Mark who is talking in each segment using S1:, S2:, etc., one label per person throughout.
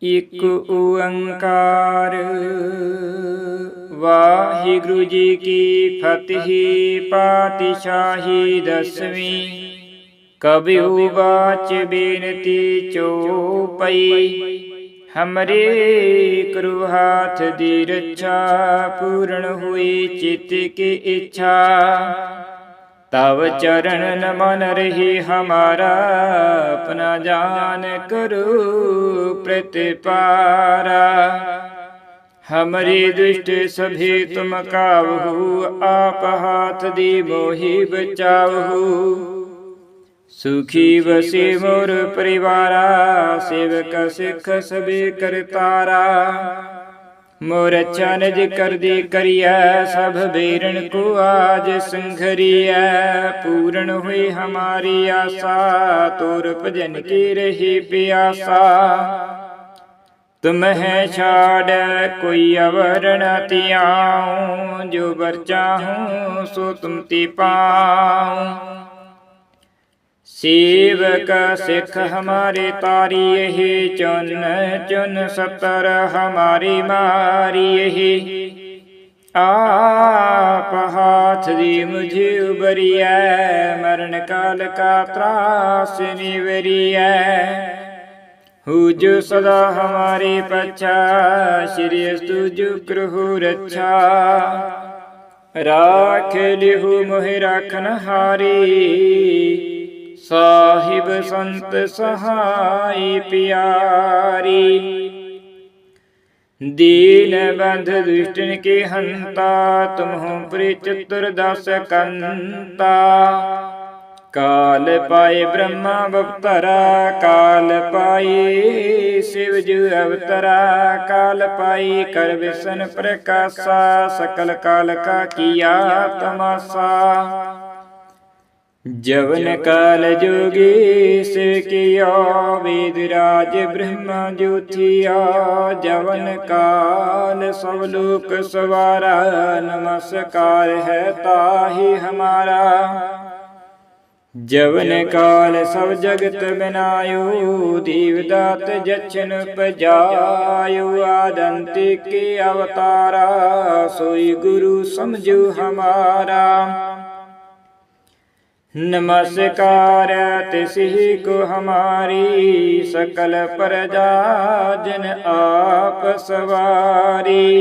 S1: ਇੱਕ ਓੰਕਾਰ। ਵਾਹਿਗੁਰੂ ਜੀ ਕੀ ਫਤਿਹ। ਪਾਤਸ਼ਾਹੀ ਦਸਵੀਂ। ਕਬਿਉ ਬਾਚ ਬੇਨਤੀ ਚਉਪਈ। हमरे करु हाथ दी रक्षा। पूर्ण हुई चित्त की इच्छा। तव चरण न मन रही हमारा। अपना जान करो प्रतिपारा। हमरे दुष्ट सभी तुम कावहु। आप हाथ दी मोहि बचावहु। सुखी बसे मोर परिवारा। सेवक सिख सबे करतारा। मोर अच्छा निज कर दी करिया। सब बेरन को आज संघरिया। पूर्ण हुई हमारी आशा। तोर भजन की रही प्यासा। तुम है छाड़ कोई अवर न तियाऊं। जो बर चाहूं सो तुम ती पाऊं। सेवक सिख हमारे तारी यही। चुन चुन सतर हमारी मारी यही। आप हाथ दी मुझे उबरिया। मरण काल का त्रास निवरिया। हु जो सदा हमारे पच्छा। श्री स्तुजु कृहु रक्षा। राख लिहु मोहि राखन हारी। साहिब संत सहाय प्यारी। दीन बंध दुष्टन के हंता। तुम हो प्रिय चतुर्दश कंता। काल पाए ब्रह्मा बवतरा। काल पाए शिव जु अवतरा। काल पाई कर विष्णु प्रकाशा। सकल काल का किया तमाशा। जवन काल जोगी से किया। वेदराज ब्रह्मा ज्योतिया। जवन काल सब लोक सवारा। नमस्कार है ताहि हमारा। जवन काल सब जगत बनायो। दीवदात जछन उपजायो। आदंति के अवतारा। सोई गुरु समझो हमारा। नमस्कार तिसहि को हमारी। सकल प्रजा जन आप सवारी।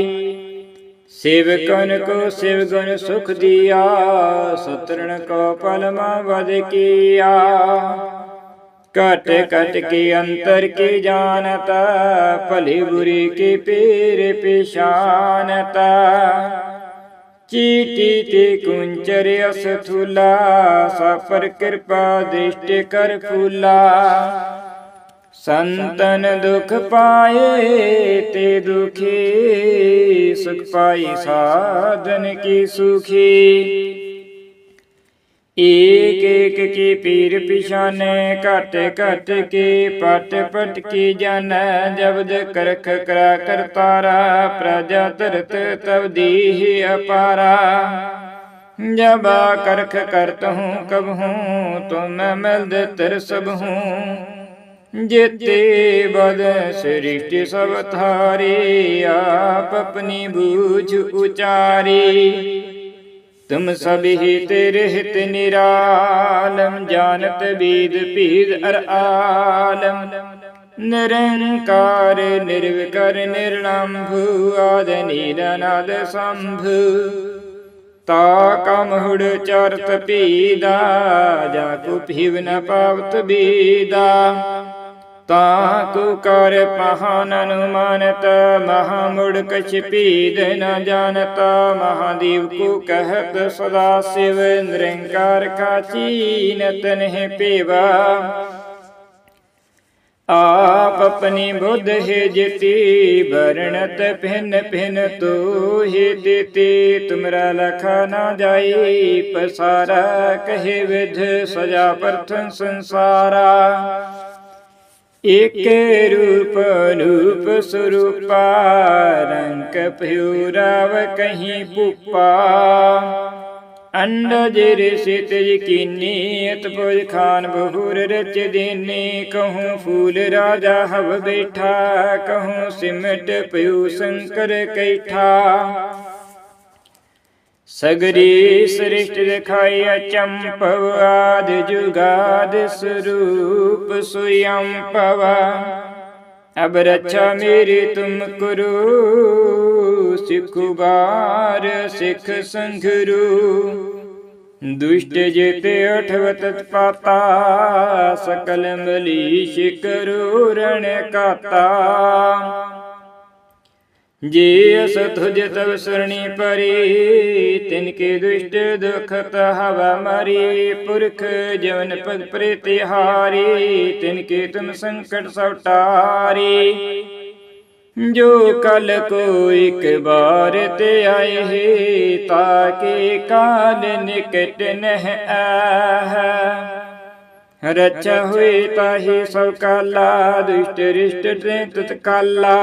S1: सेवकन को शिवगुण सुख दिया। शत्रुन को पलमा वध किया। कट कट के अंतर की जानता। भली बुरी की पीर पेशानता। चीटी ते कुंचर असथूला। सापर कृपा दृष्टि कर फूला। संतन दुख पाए ते दुखी। सुख पाई साधन की सुखी। एक एक की पीर पिछाने। कट कट के पट पट की जन। जबद करख करा करतारा। प्रजा तरत तब दीहि अपारा। जब करख करत हूँ कब हूँ। तुम मिलद तिर सब हूँ। जेते बद सृष्टि सब थारी। आप अपनी बूझ उचारी। तुम सभी तेरे हित निरालम। जानत बीद पीद अर आलम। निरंकार निर्विकार निर्लंभु। आद नीलनाद शंभु। ताका मुहुड़ चारत पीदा। जाकु पीव न पावत बीदा। ताकु कर पहान अनुमानत। महामुड़ कछ पीद न जानता। महादेव को कहत सदा शिव। निरंकार का चीनत नहीं पेवा। आप अपनी बुद्ध है जिति। वर्णत भिन्न भिन्न तो ही देते। तुमरा लखा ना जाई पसारा। कहे विध सजा प्रथम संसारा। एक रूप रूप स्वरूपा। रंग प्यूराव कहीं पुपा। अंडज ऋषित यकीनी अतपुर खान बहुर रच दीनी। कहूँ फूल राजा हव बैठा कहूँ सिमट पयु शंकर कैठा। सगरी सृष्ट दिखाई अचंपव आदि जुगाद स्वरूप स्वयं पवा। अब रक्षा मेरी तुम करो सिखुबार सिख संघरू। दुष्ट जेते अठव तत्पाता सकल मलीष करो रण काता। जे अस तुझ तब सरणी परी तिनके दुष्ट दुखत हवा मरी। पुरख जवन पग प्रतिहारी तिनके तुम संकट सब टारी। जो कल को एक बार ते आए हे ताके काल निकट नह आह। रक्षा हुई ताहि सब काला दुष्ट रिष्ट तत्काला।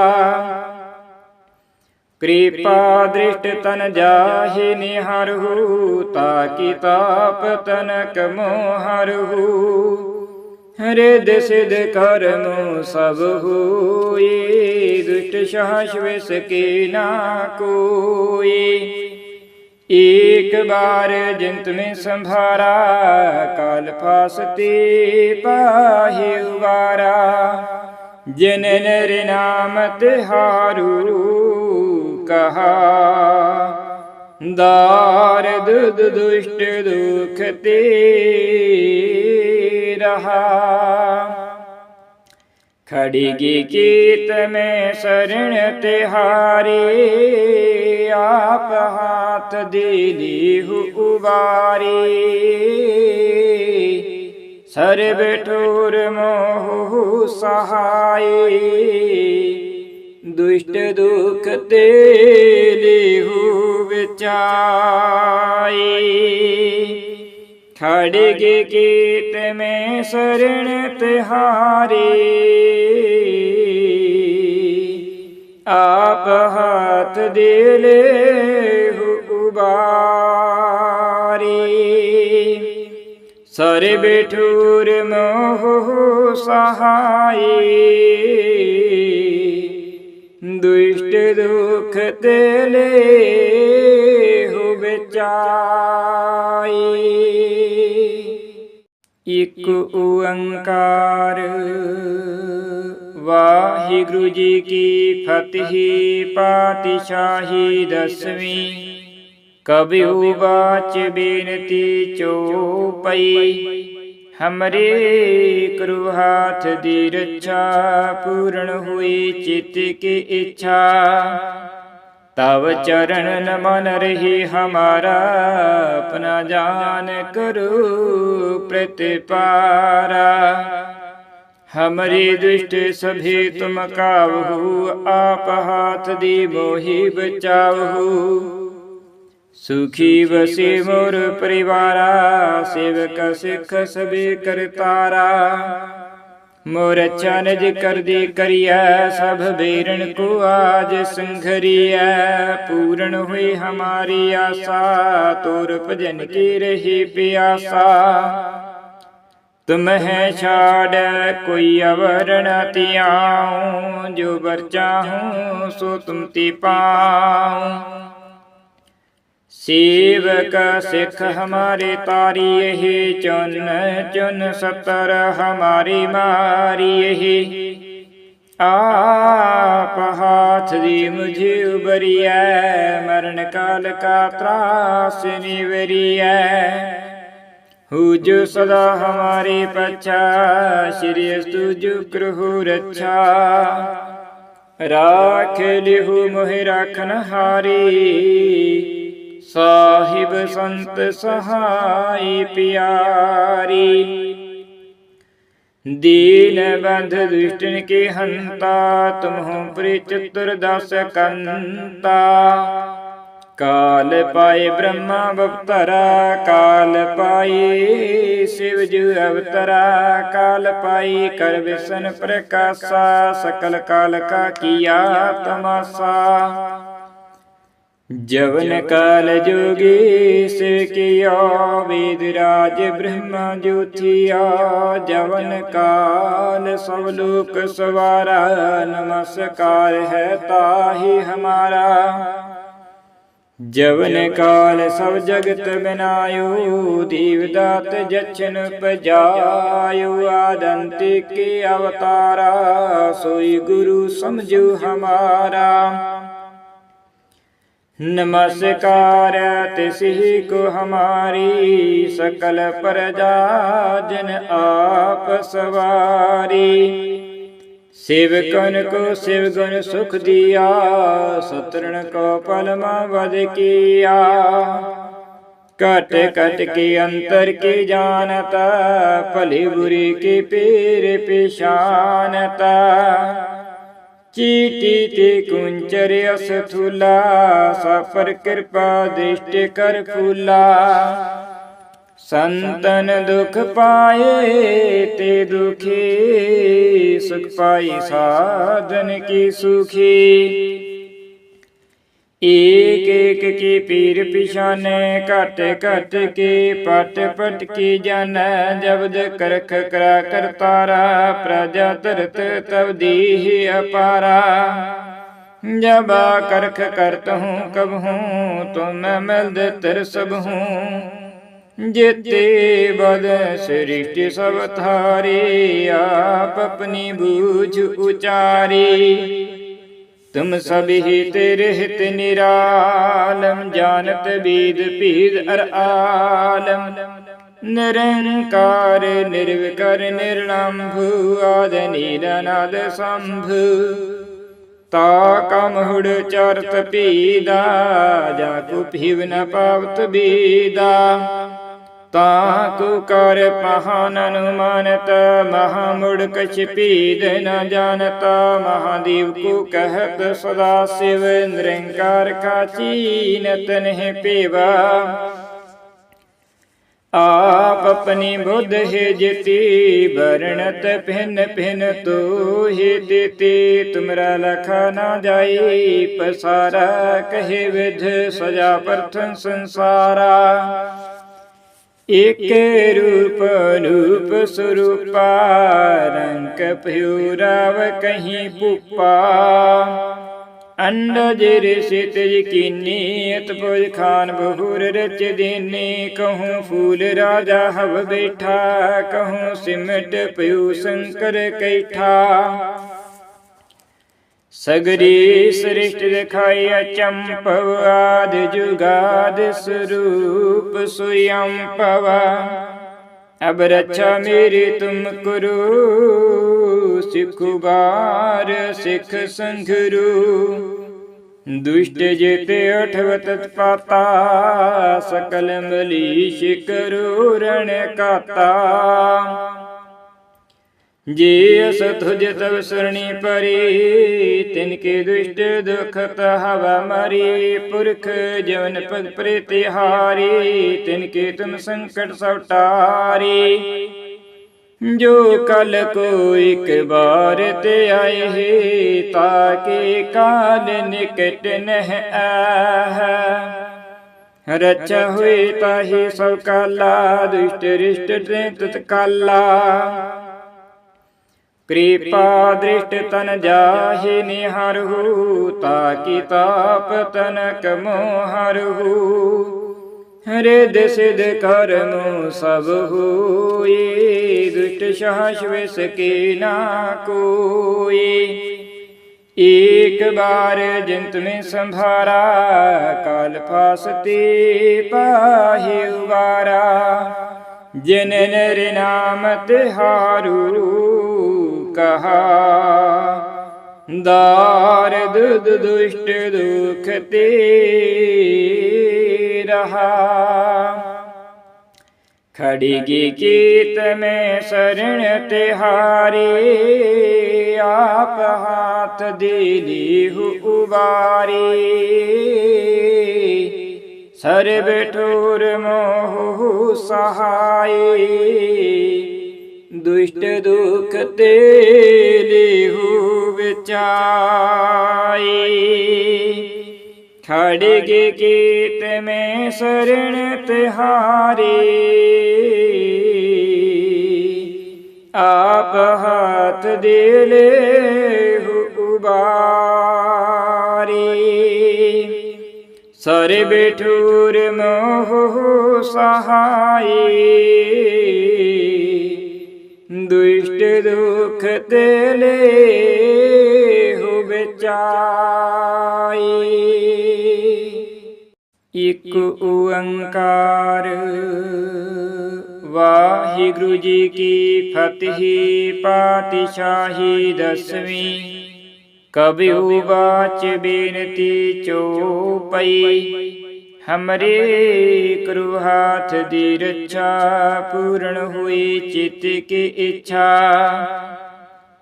S1: कृपा दृष्ट तन जाहि निहारहु ताकि ताप तनक मोहरहु। हृद सिद्ध कर्म सब होई दुष्ट साहस विष के ना कोई। एक बार जिंत में संभारा काल फासते पाहि उबारा। जिन नर नाम तिहारू कहा दारद दुष्ट दुख ते रहा। खड़गी कीत में शरण तिहारी आप हाथ दिली उबारी। सर्व ठोर मोह सहाय दुष्ट दुख ते लेहु विचाई। खड़ग कीत में शरण तिहारी आप हाथ दे लेहु उबारी। सर्व ठोर मोह सहाय दुष्ट दुख ते लेहु विचाई। इक ओंकार वाहिगुरु जी की फतेह पातशाही दसवीं। कबिहु बाच बेनती चौपई। हमरे करु हाथ दी रक्षा पूर्ण हुई चित्त की इच्छा। तव चरण न मन रही हमारा अपना जान करो प्रतिपारा। हमरे दुष्ट सभी तुम कावहु आप हाथ दी मोहि बचावहु। सुखी बसे मोर परिवारा सेवक सिख सभी करतारा। मोर अच्छा निज कर दी करिया सब बेरन को आज संघरिया। पूर्ण हुई हमारी आशा तोर भजन की रही प्यासा। तुम है छाड़ कोई अवर न तियाऊं। जो बर चाहूं सो तुम ती पाऊं। सेवक सिख हमारे तारी यही चुन चुन सतर हमारी मारी यही। आप हाथ दी मुझे उबरिया मरण काल का त्रास निवरिया। हु जो सदा हमारे पच्छा श्री अस्तु जो कृहु रक्षा। राख लिहु मोहि राखन हारी साहिब संत सहाय प्यारी। दीन बंध दुष्टन के हंता तुम हो प्रिय चतुर्दश कंता। काल पाए ब्रह्मा अवतरा काल पाए शिव जु अवतरा। काल पाई कर विष्णु प्रकाशा सकल काल का किया तमाशा। जवन काल जोगी से किया वेद राज ब्रह्मा ज्योतिया। जवन काल सब लोक सवारा नमस्कार है ताहि हमारा। जवन काल सब जगत बनायो दीवदात जछन उपजायो। आदंति के अवतारा सोई गुरु समझो हमारा। नमस्कार तिसहि को हमारी सकल प्रजा जन आप सवारी। सेवकन को शिवगुण सुख दिया शत्रुन को पलमा वध किया। कट कट के अंतर की जानता भली बुरी की पीर पेशानता। चीटी ते कुंचर असथूला सफर कृपा दृष्टि कर फूला। संतन दुख पाए ते दुखी सुख पाई साधन की सुखी। एक एक की पीर पिछाने कट कट के पट पट की जन। जबद करख करा करतारा प्रजा तरत तब दीह अपारा। जब करख करत हूँ कब हूँ तो मैं मिल तर सब हूँ। जेते बद सृष्टि सब थारी आप अपनी बूझ उचारी। तुम सभी तेरे हित निरालम जानत बीद पीद अर आलम। निरंकार निर्विकार निर्लंभु आद नीलनाद शंभु। ताका मुहुड़ चरत पीदा जाकु पीव न पावत बीदा। ताकु कर पहान अनुमानत महामुड़ कछ पीद न जानता। महादेव को कहत सदा शिव निरंकार का चीनत नहीं पेवा। आप अपनी बुद्ध है जिति वर्णत भिन्न भिन्न तो हे देते। तुमरा लखा ना जाई पसारा कहे विध सजा प्रथम संसारा। एक रूप रूप स्वरूपा रंग प्यूराव कहीं पुपा। अंडज ऋषितज कीनीत भुज खान बहुर रच देने। कहूँ फूल राजा हव बैठा कहूँ सिमट पयु शंकर कैठा। सगरी सृष्ट दिखाई अचंपव आद जुगाद स्वरूप स्वयं पवा। अब रक्षा मेरी तुम करो सिखुबार सिख संघरू। दुष्ट जेते अठव तत्पाता सकल मलीश करो रण काता। जे असथुज तब सरणी परी तिनके दुष्ट दुखत हवा मरी। पुरख जवन पग प्रीतिहारी तिनके तुम संकट सौटारी। जो कल को एक बार ते आए हे ताके काल निकट नह आह। रक्षा हुई ताहि सब काला दुष्ट रिष्ट तत्काला। कृपा दृष्ट तन जाहि निहरहु ताकि ताप तनक मोहरहु। हृद सिद्ध कर्मो सब होए दुष्ट सहस विष के ना कोई। एक बार जिन तुम्हें संभारा काल फासते पाहि उबारा। जिन नर नाम तिहारू कहा दार दुद दुष्ट दुख ते रहा। खड़गी कीत में शरण तिहारी आप हाथ दिली उबारी। सर्व ठोर मोह सहाय दुष्ट दुख ते लेहु विचाई। खड़गे केत में शरण तिहारी, आप हाथ दे ले उबारी। सर बेठूर मोह सहाई, दुष्ट दुख तेले हो बेचाई। एक ओंकार वाहिगुरु जी की फतेह पातशाही दसवीं। कबिहु बाच बेनती चौपई, हमरे करु हाथ दी रक्षा। पूर्ण हुई चित्त की इच्छा,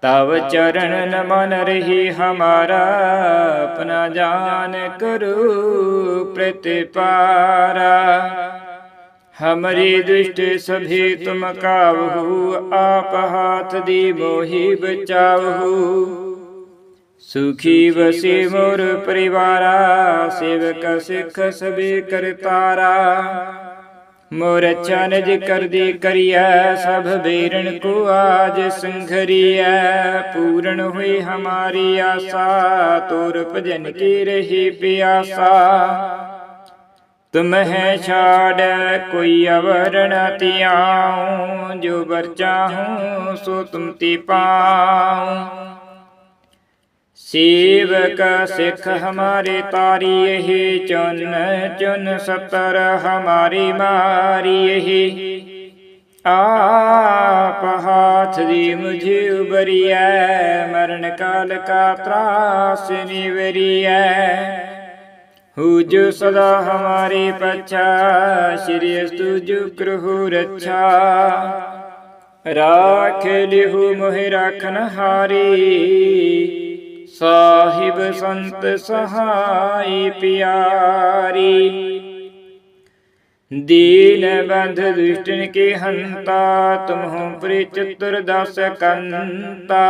S1: तव चरण न मन रही हमारा। अपना जान करो प्रतिपारा, हमरे दुष्ट सभी तुम कावहु। आप हाथ दी मोहि बचावहु, सुखी बसे मोर परिवारा। सेवक सिख सभी करतारा, मोर अच्छा निज कर दी करिया। सब बेरन को आज संघरिया, पूर्ण हुई हमारी आशा। तोर भजन की रही प्यासा, तुम है छाड़ कोई अवर न तियाऊं। जो बर चाहूं सो तुम ती पाऊं। सेवक सिख हमारे तारी यही, चुन चुन सतर हमारी मारी यही। आप हाथ दी मुझे उबरिया, मरण काल का त्रास निवरिया। हु जो सदा हमारे पच्छा, श्री तुझ कृहु रक्षा। राख लिहु मोहि राखन हारी, साहिब संत सहाय प्यारी। दीन बंध दुष्टन के हंता, तुम हो प्रिय चतुर्दश कंता।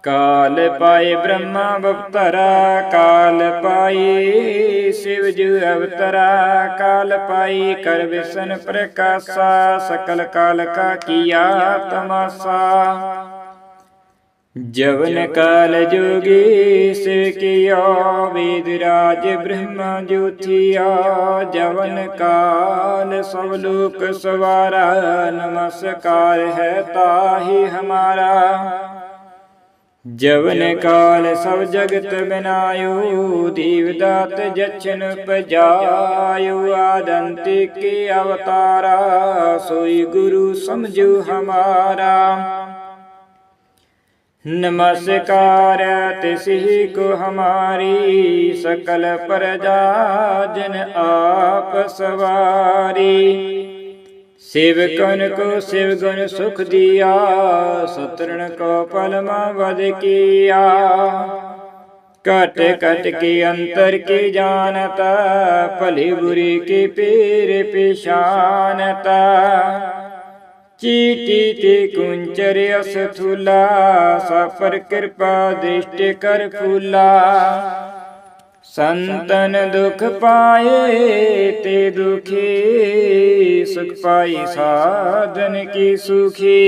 S1: काल पाए ब्रह्मा अवतरा, काल पाए शिव जु अवतरा। काल पाई कर विष्णु प्रकाशा, सकल काल का किया तमाशा। जवन काल जोगी शिव किया, वेदराज ब्रह्मा ज्योतिया। जवन काल सब लोक सवारा, नमस्कार है ताहि हमारा। जवन काल सब जगत बनायो, देवदात जछन उपजायो। आदंति के अवतारा, सोई गुरु समझो हमारा। नमस्कार तिसहि को हमारी, सकल प्रजा जन आप सवारी। सेवकन को शिव गुण सुख दिया, शत्रुन को पलमा वध किया। कट कट के अंतर के जानता, भली बुरी के पीर पेशानता। चीटी ते कुंचर असथूला, सापर कृपा दृष्टि कर फूला। संतन दुख पाए ते दुखी, सुख पाई साधन की सुखी।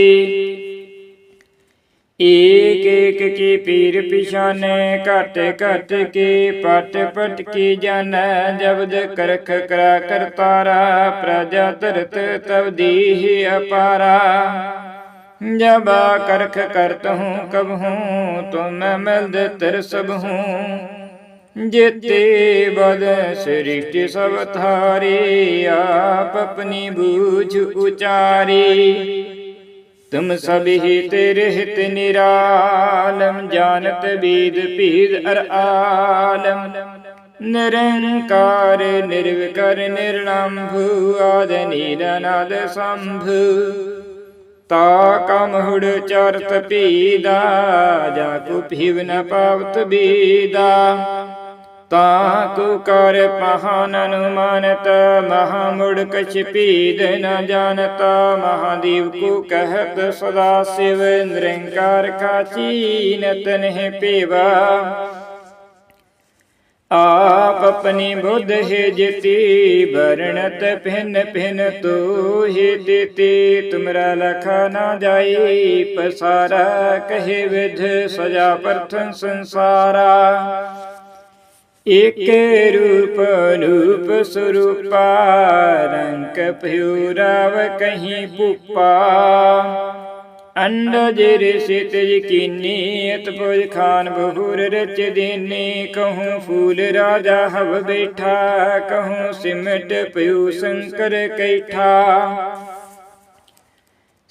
S1: एक एक की पीर पिछाने, कट कट के पट पट की जन। जबद करख करा करतारा, प्रजा तरत तब दीह अपारा। जब करख करत हूँ कब हूँ, तुम मिलद तिर सब हूँ। जेते बद सृष्टि सब थारी, आप अपनी बूझ उचारी। तुम सभी तेरे हित निरालम, जानत वेद पीद अर आलम। निरंकार निर्विकार निर्लंभु, आद नील नाद शंभु। ताका मुहुड़ चारत पीदा, जाको पीव न पावत बीदा। ताको कर पहान अनुमानत, महामुड़ कछ पीद न जानता। महादेव को कहत सदा शिव, निरंकार का चीनत नहीं पेवा। आप अपनी बुद्ध है जिति, वर्णत भिन्न भिन्न तो ही देती। तुमरा लखा ना जाई पसारा, कहे विध सजा प्रथम संसारा। एक रूप रूप स्वरूपा, रंग प्यूराव कहीं पुपा। अंडज ऋषित यकीनी, अतपुर खान बहुर रच दीनी। कहूँ फूल राजा हव बैठा, कहूँ सिमट पयु शंकर कैठा।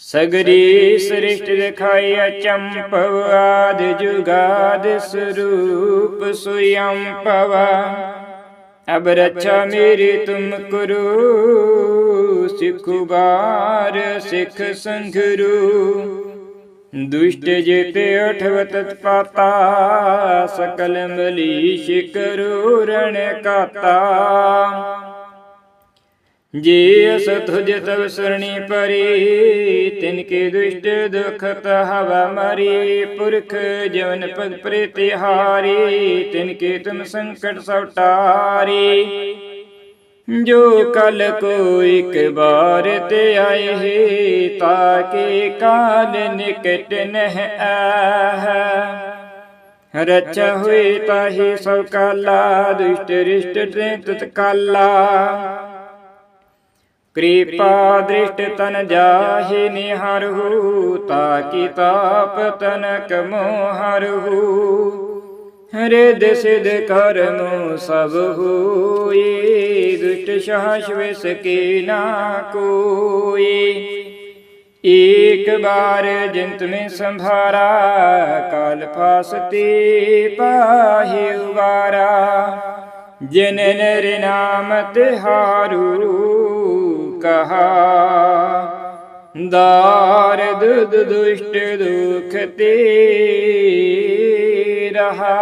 S1: सगरी सृष्टि दिखाई अचंपव, आदि जुगाद स्वरूप स्वयं पवा। अब रक्षा मेरी तुम करो, सिखुबार सिख संघरू। दुष्ट जेते अठव तत्पाता, सकल मलीष करो रण काता। जे अस तुझ तब सरणी परी, तिनके दुष्ट दुखत हवा मरी। पुरख जवन पग प्रतिहारी, तिनके तुम संकट सवटारी। जो कल को एक बार ते आए हे, ताके काल निकट नह आह। रक्षा हुई ताहि सब काला, दुष्ट रिष्ट तत्काला। कृपा दृष्ट तन जाहि निहारहु, ताकि ताप तनक मोहरहु। हृद सिद्ध कर्म सब होई, दुष्ट साहस विष के ना कोई। एक बार जिंत में संभारा, काल फासते पाहि उबारा। जिन नर नाम तिहारू, कहा दारद दुष्ट दुख ते रहा।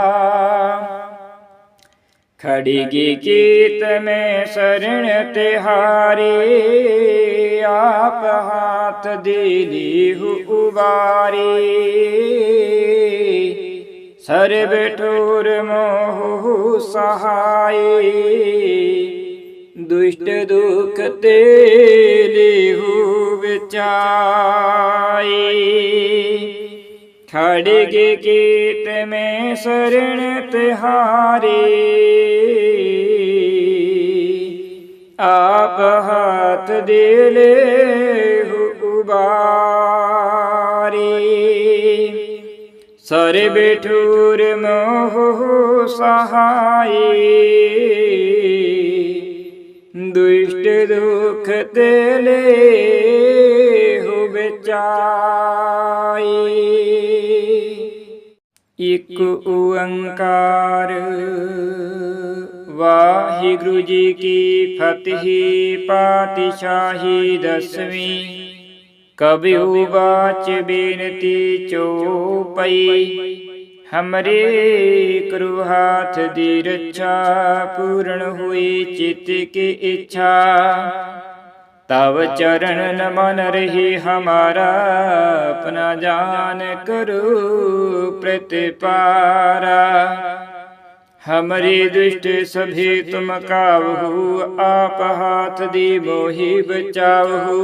S1: खड़गी कीत में शरण तिहारी, आप हाथ दिली उबारी। सर्व ठोर मोह सहाय, दुष्ट दुख ते लेहु विचाई। खड़गे कीत में शरण तिहारी, आप हाथ दे लेहु उबारी। सर्व ठोर मोह सहाय, दुष्ट दुख ते लेहु विचाई। एक ओंकार वाहिगुरु जी की फतेह पातशाही दसवीं। कबिहु बाच बेनती चौपई, हमरे करु हाथ दी रक्षा। पूर्ण हुई चित्त की इच्छा, तव चरण न मन रही हमारा। अपना जान करो प्रतिपारा। हमरे दुष्ट सभी तुम कावहु, आप हाथ दी मोहि बचावहु।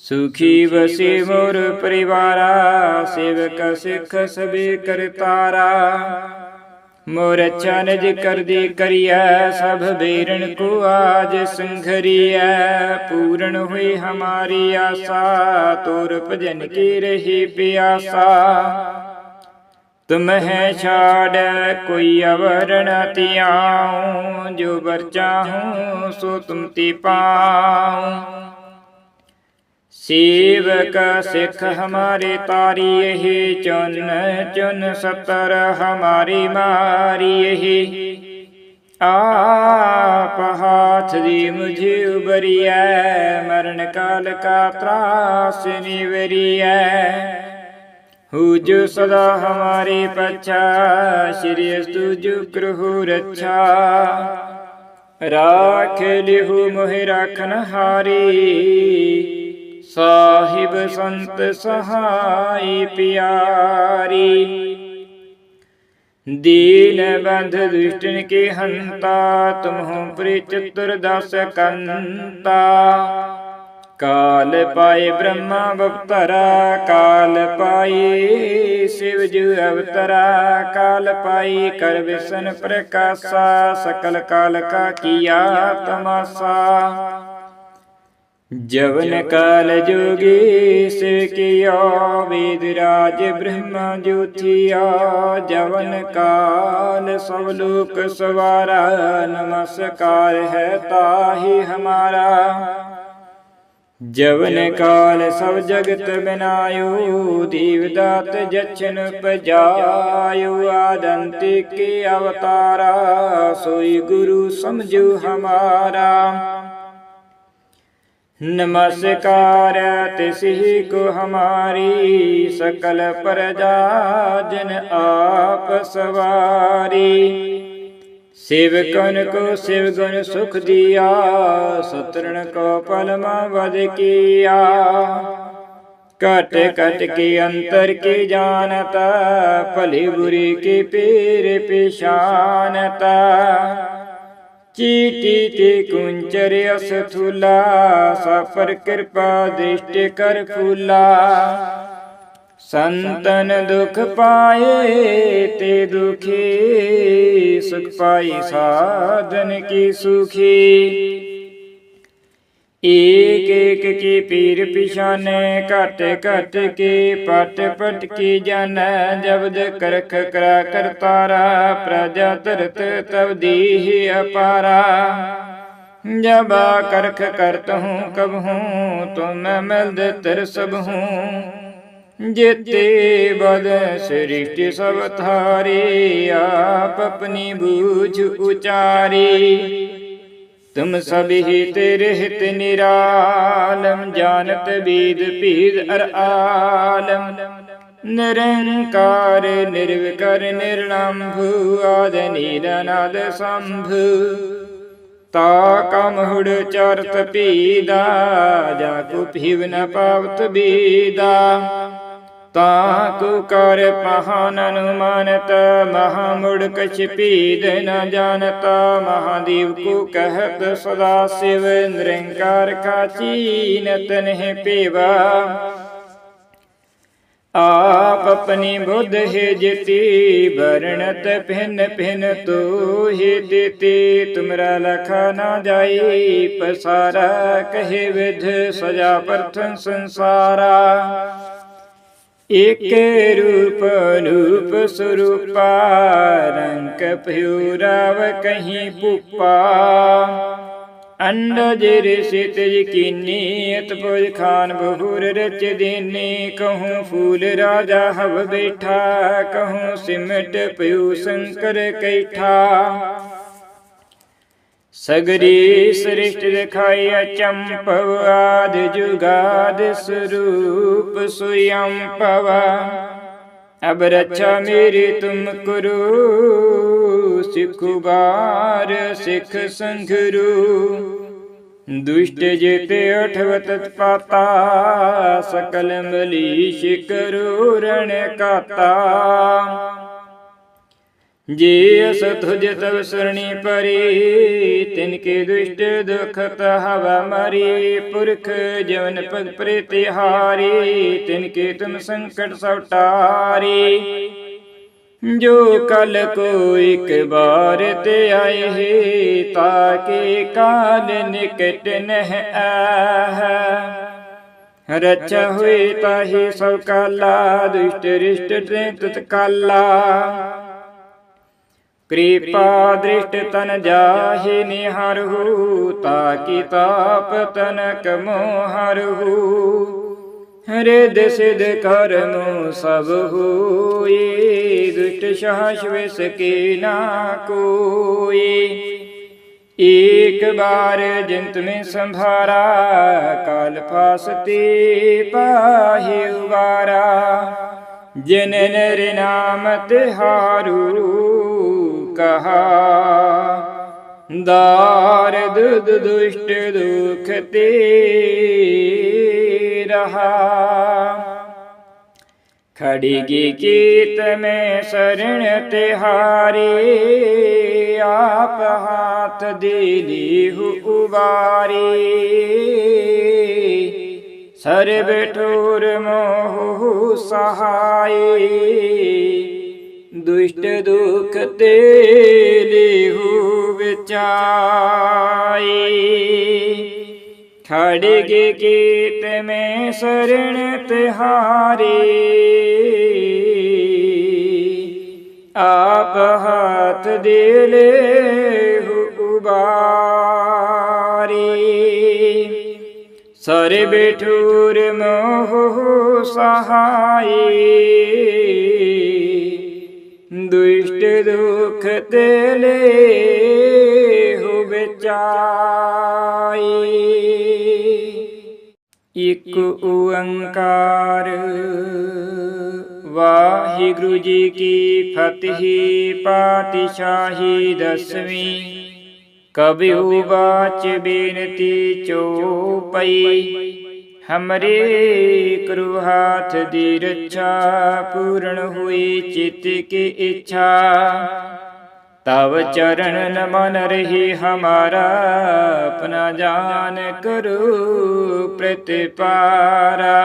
S1: सुखी बसे मोर परिवारा, सेवक सिख सबे करतारा। मोर अच्छा निज कर दी करिया, सब बेरन को आज संघरिया। पूर्ण हुई हमारी आशा, तोर भजन की रही प्यासा। तुम है छाड़ कोई अवर न तियाऊं, जो बर चाहूं सो तुम ती पाऊं। सेवक सिख हमारे तारी यही, चुन चुन सतर हमारी मारी यही। आप हाथ दी मुझे उबरिया, मरण काल का त्रास निवरिया। हु जो सदा हमारे पच्छा, श्री तुझ कृहु रक्षा। राख लिहु मोहि राखन हारी, साहिब संत सहाय प्यारी। दीन बंध दुष्टन के हंता, तुम हो प्रिय चतुर्दश कंता। काल पाए ब्रह्मा अवतरा, काल पाए शिव जू अवतरा। काल पाई कर विष्णु प्रकाशा, सकल काल का किया तमाशा। जवन काल जोगी शिव किया, वेदराज ब्रह्मा ज्योतिया। जवन काल सब लोक सवारा, नमस्कार है ताहि हमारा। जवन काल सब जगत बनायो, दीवदात जछन उपजायो। आदंति के अवतारा, सोई गुरु समझो हमारा। नमस्कार तिसहि को हमारी, सकल प्रजा जन आप सवारी। सेवकन को शिव गुण सुख दिया, शत्रुन को पलमा वध किया। कट कट के अंतर की जानता, भली बुरी की पीर पेशानता। चीटी ते कुंचर असथूला, सफर कृपा दृष्टि कर फूला। संतन दुख पाए ते दुखी, सुख पाई साधन की सुखी। एक एक की पीर पिछाने, कट कट के पट पट की जन। जबद करख करा करतारा, प्रजा तरत तब दीहि अपारा। जब करख करत हूँ कब हूँ, तुम मिलद तिर सब हूँ। जेते बद सृष्टि सब थारी, आप अपनी बूझ उचारी। तुम सभी तेरे हित निरालम, जानत वेद पीद अर आलम। निरंकार निर्विकार निर्लंभु, आद नीरनाद शंभु। ताका मुहुड़ चारत पीदा, जाकु पीव न पावत बीदा। ताकु कर पहान अनुमानत, महामुड़ कछ पीद न जानता। महादेव को कहत सदा शिव, निरंकार का चीनत नहीं पेवा। आप अपनी बुद्ध है जिति, वर्णत भिन्न भिन्न तो ही देते। तुमरा लखा ना जाई पसारा, कहे विध सजा प्रथम संसारा। एक रूप रूप स्वरूपा, रंग प्यूराव कहीं पुपा। अंडज ऋषित यकीनी, अतपुर खान बहुर रच देने। कहूँ फूल राजा हव बैठा, कहूँ सिमट पयु शंकर कैठा। सगरी सृष्टि दिखाई अचंपव, आदि जुगाद स्वरूप स्वयं पवा। अब रक्षा मेरी तुम करो, सिखुबार सिख संघरू। दुष्ट जेते अठवत पाता, सकल मलीष करो रण काता। जे अस तुझ तब सरणी परी, तिनके दुष्ट दुखत हवा मरी। पुरख जवन पद प्रीतिहारी, तिनके तुम संकट सब टारी। जो कल को एक बार ते आए है, ताके काल निकट नह आह। रक्षा हुई ताहि सब काला, दुष्ट रिष्ट तत्काला। कृपा दृष्ट तन जाहि निहारहु, ताकि ताप तनक मोहरहु। हृद सिद्ध कर्मो सब होए, दुष्ट साहस विष के ना कोई। एक बार जिंत में संभारा, काल फासते पाहि उबारा। जिन नर नाम तिहारू कहा, दारद दुष्ट दुख ते रहा। खड़गी कीत में शरण तिहारी, आप हाथ दिली उबारी। सर्व ठोर मोह सहाय, दुष्ट दुख ते लेहु बचाई। खड़गी कीत में शरण तिहारी, आप हाथ दे लेहु उबारी। सर्व ठोर मोह सहाय, दुष्ट दुख ते लेहु बचाई। इक ओंकार वाहिगुरु जी की फतेह पातशाही दसवीं। कबहु बाच बेनती चौपई, हमरे करु हाथ दी रक्षा। पूर्ण हुई चित्त की इच्छा, तव चरण न मन रही हमारा। अपना जान करो प्रतिपारा,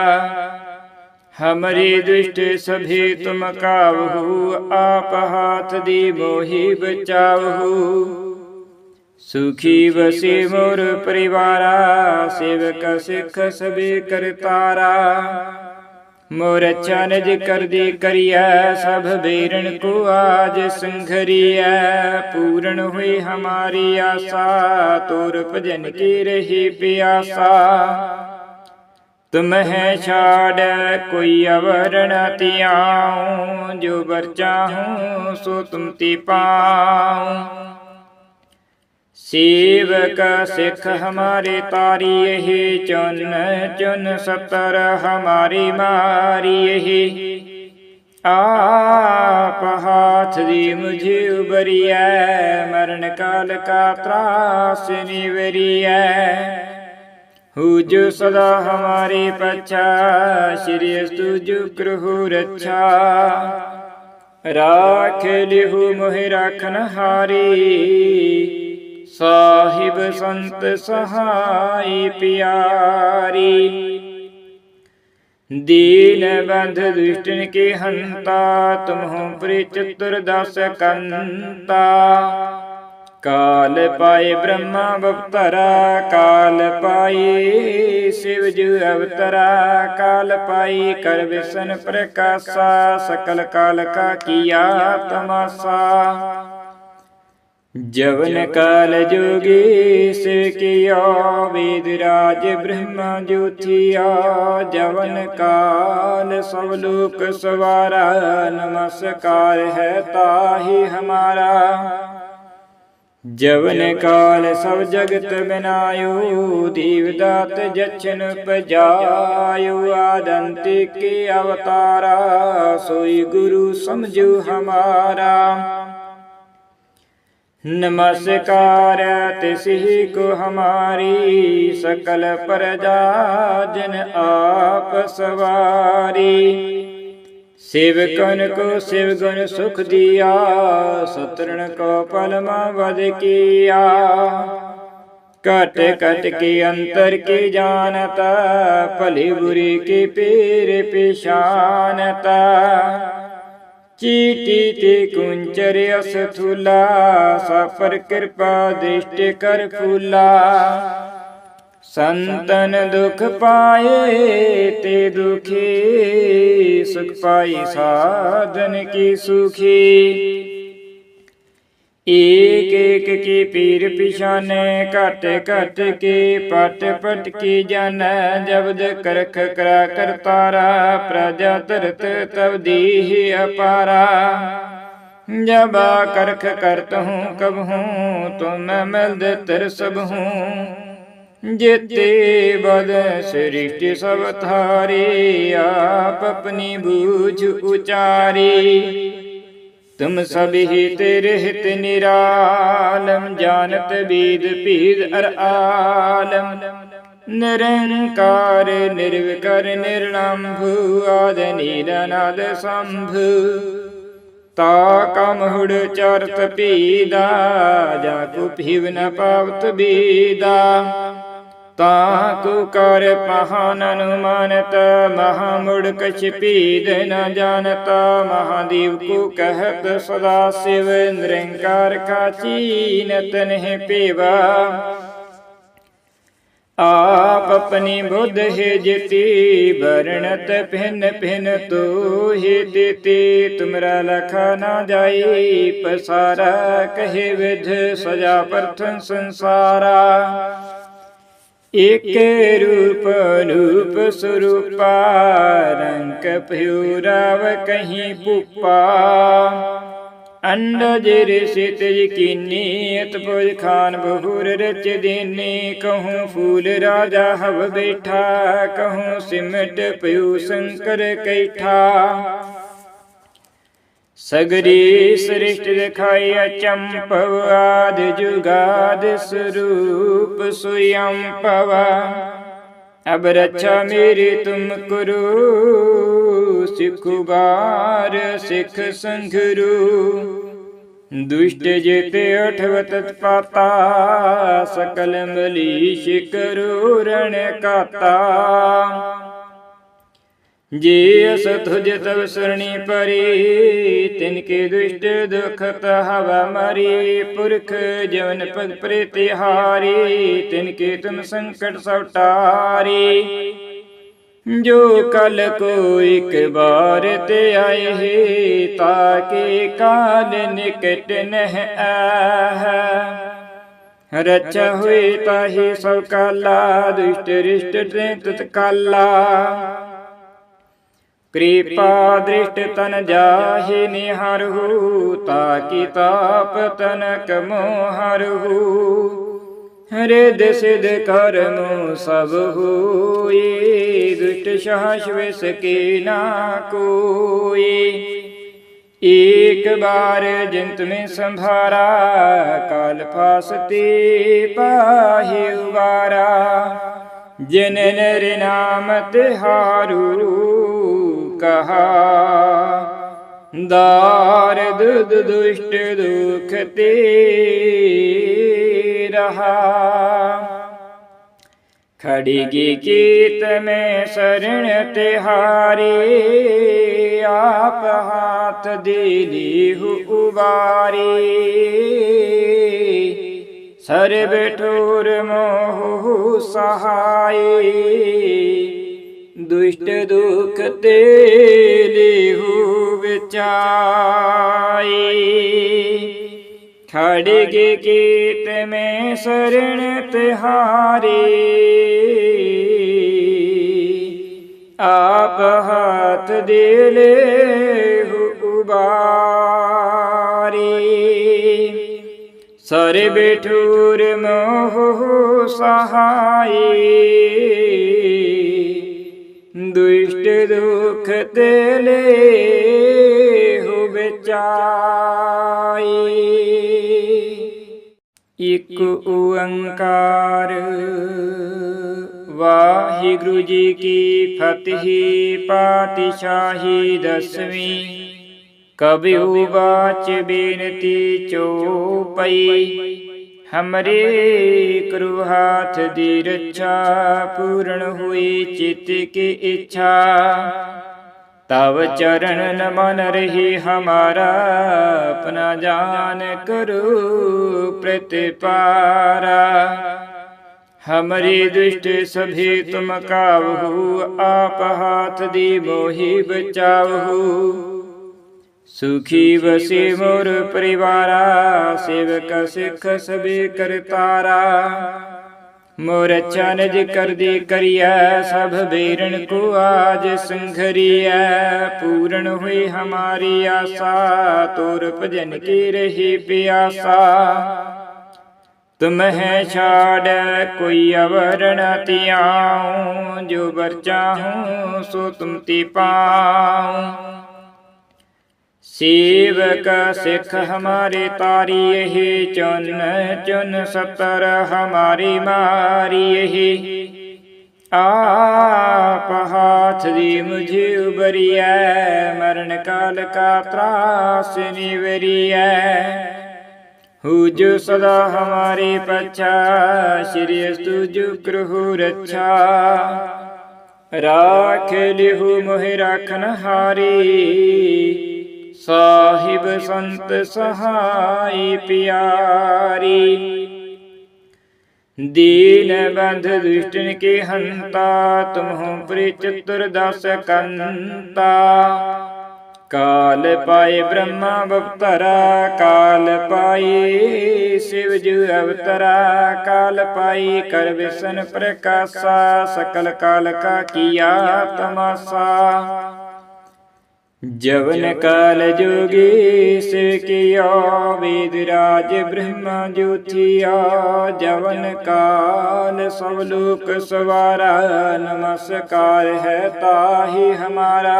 S1: हमरे दुष्ट सभी तुम काबहु। आप हाथ दी मोहि बचावहु, सुखी बसे मोर परिवारा। सेवक सिख सभी करतारा, मोर अच्छा निज कर दी करिया। सब बेरन को आज संघरिया, पूर्ण हुई हमारी आशा। तोर भजन की रही प्यासा, तुम्हें छाड़ कोई अवर न तियाऊं। जो बर चाहूं सो तुम ती पाऊं। सेवक सिख हमारे तारी, यही चुन चुन सतर हमारी मारी। यही आप हाथ दी मुझे उबरिया, मरण काल का त्रास निवरिया। हु जो सदा हमारे पच्छा, श्री तुझ कृहु रक्षा। राख लिहु मोहि राखन हारी, साहिब संत सहाय प्यारी। दीन बंध दुष्टन के हंता, तुमहु प्रिय चतुर्दश कंता। काल पाए ब्रह्मा अवतरा, काल पाए शिव जु अवतरा। काल पाई कर विष्ण प्रकाशा, सकल काल का किया तमाशा। जवन काल जोगी से किया, वेदराज ब्रह्मा ज्योतिया। जवन काल सब लोक सवारा, नमस्कार है ताहि हमारा। जवन काल सब जगत बनायो, दीवदात जछन उपजायो। आदंति के अवतारा, सोई गुरु समझो हमारा। नमस्कार तिसहि को हमारी, सकल प्रजा जन आप सवारी। सेवकन को शिवगुण सुख दिया, शत्रुन को पलमा वध किया। कट कट के अंतर की जानता, भली बुरी की पीर पिशानता। चीटी ते कुंचर असथूला, सफर कृपा दृष्टि कर फूला। संतन दुख पाए ते दुखी, सुख पाई साधन की सुखी। एक एक की पीर पिछाने, कट कट के पट पट की जन। जब्द करख करा करतारा, प्रजा तरत तब दीहि अपारा। जब करख करत हूँ कब हूँ, तुम मिलद तिर सब हूँ। जेते बद सृष्टि सब थारी, आप अपनी बूझ उचारी। तुम सभी तेरे हित निरालम, जानत वेद पीद अर आलम। निरंकार निर्विकार निर्लंभु आदि नीलनाद शंभु ता कमहुड़ चरत पीदा जाकु पीव न पावत बीदा ताकु कर पहान अनुमानत महामुड़ कछ पीद न जानता महादेव को कहत सदा शिव निरंकार का चीनत नहीं पीवा आप अपनी बुद्ध है जिति वर्णत भिन्न भिन्न तो ही तिति तुमरा लखा ना जाई पसारा कहे विध सजा प्रथम संसारा एक रूप रूप स्वरूपा रंग प्यूराव कहीं पुपा अंडज ऋषित यकीनी अतपुर खान बहुर रच देने कहूँ फूल राजा हव बैठा कहूँ सिमट पयु शंकर कैठा सगरी सृष्ट दिखाई अचंपव आदि जुगाद स्वरूप स्वयं पवा अब रक्षा मेरी तुम करो सिखुबार सिख संघरू दुष्ट जेते अठवत पाता सकल मलीश करो रण काता जे अस तुझ तब सरणी परी तिनके दुष्ट दुखत हवा मरी पुरख जवन पग प्रीतिहारी तिनके तुम संकट सवटारी जो कल को एक बार ते आए हे ताके काल निकट नह आह रक्षा हुई ताहि सब काला दुष्ट रिष्ट तत्काला कृपा दृष्ट तन जाहि निहारहु ताकि ताप तनक मोहरहु हृद सिद्ध कर्मो सब हुए दुष्ट साहस विष के ना कोई एक बार जिंत में संभारा काल फासते पाहि उबारा जिन नर नाम तिहारू कहा दार दुद दुष्ट दुख ते रहा खड़गी कीत में शरण तिहारे आप हाथ दिली उबारे सर्व ठोर मोह सहाय दुष्ट दुख ते लेहु विचाई खड़गे कीत में शरण तिहारे आप हाथ दे लेहु उबारी सर्व ठोर मोह सहाय दुष्ट दुख ते लेहु विचाई। एक ओंकार वाहिगुरु जी की फतेह पातशाही 10वीं। कबहु बाच बेनती चौपई हमरे करु हाथ दी रक्षा पूर्ण हुई चित्त की इच्छा तव चरण न मन रही हमारा अपना जान करो प्रतिपारा हमरे दुष्ट सभी तुम कावहु आप हाथ दी मोहि बचावहु सुखी बसे मोर परिवारा सेवक सिख सभी करतारा मोर अच्छा निज कर दी करिया सब बेरन को आज संघरिया पूर्ण हुई हमारी आशा तोर भजन की रही प्यासा तुम है छाड़ कोई अवर न तियाऊं जो बर चाहूं सो तुम ती पाऊं सेवक सिख हमारे तारी यही चुन चुन 70 हमारी मारी यही आप हाथ दी मुझे उबरिया, मरण काल का त्रास निवरिया। हु जो सदा हमारे पच्छा, श्री अस्तु जो कृहु रक्षा। राख लिहु मोहि राखन हारी, साहिब संत सहाय प्यारी। दीन बंध दुष्टन के हंता, तुम हो प्रिय चतुर्दश कंता। काल पाए ब्रह्मा अवतरा, काल पाए शिव जू अवतरा। काल पाई कर विष्णु प्रकाशा, सकल काल का किया तमाशा। जवन काल जोगी शिव किया, वेदराज ब्रह्मा ज्योतिया। जवन काल सब लोक सवारा, नमस्कार है ताहि हमारा।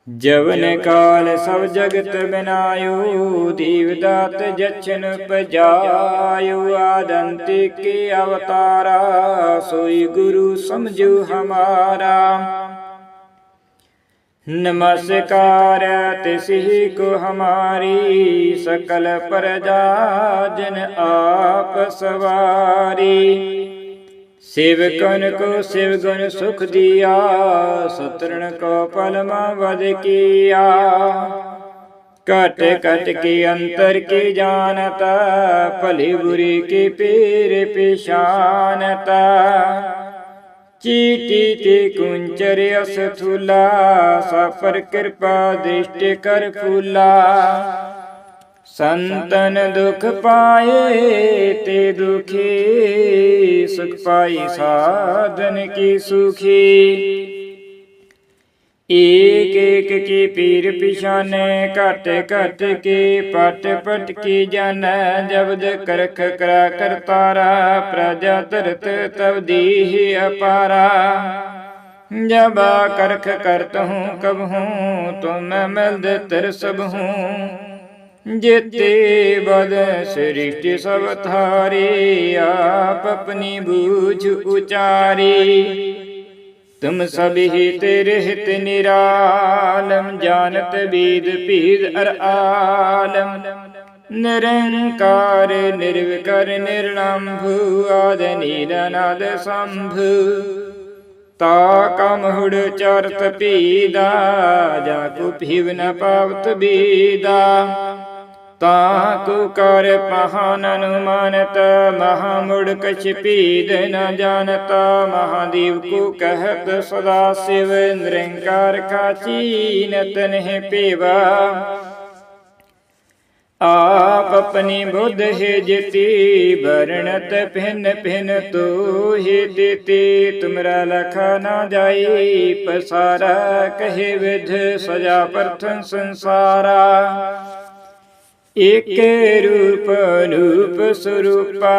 S1: जवन काल सब जगत बनायो, दीवदात जछन उपजायो। आदंति के अवतारा, सोई गुरु समझो हमारा। नमस्कार तिसहि को हमारी, सकल प्रजा जन आप सवारी। सेवकन को शिव गुण सुख दिया, शत्रुन को पलमा वध किया। कट कट के अंतर की जानता, भली बुरी की पीर पेशानता। चीटी ते कुंचर असथूला, सापर कृपा दृष्टि कर फूला। संतन दुख पाए ते दुखी, सुख पाई साधन की सुखी। एक एक की पीर पिछाने, कट कट के पट पट की जन। जबद करख करा करतारा, प्रजा तरत तब दीह अपारा। जब करख करत हूँ कब हूँ, तो मैं मिलद तर सब हूँ। जेते बद सृष्टि सब थारी, आप अपनी बूझ उचारी। तुम सभी तेरे हित निरालम, जानत बीद पीद अर आलम। निरंकार निर्विकार निर्लंभु, आद नीलनाद शंभु। ताका मुहुड़ चारत पीदा, जाको पीव न पावत बीदा। ताकु कर महान अनुमानत, महामुड़ कछ पीद न जानता। महादेव को कहत सदा शिव, निरंकार का चीनत नहीं पेवा। आप अपनी बुद्ध है जिति, वर्णत भिन्न भिन्न तो ही देते। तुमरा लखा ना जाई पसारा, कहे विध सजा प्रथम संसारा। एक रूप रूप स्वरूपा,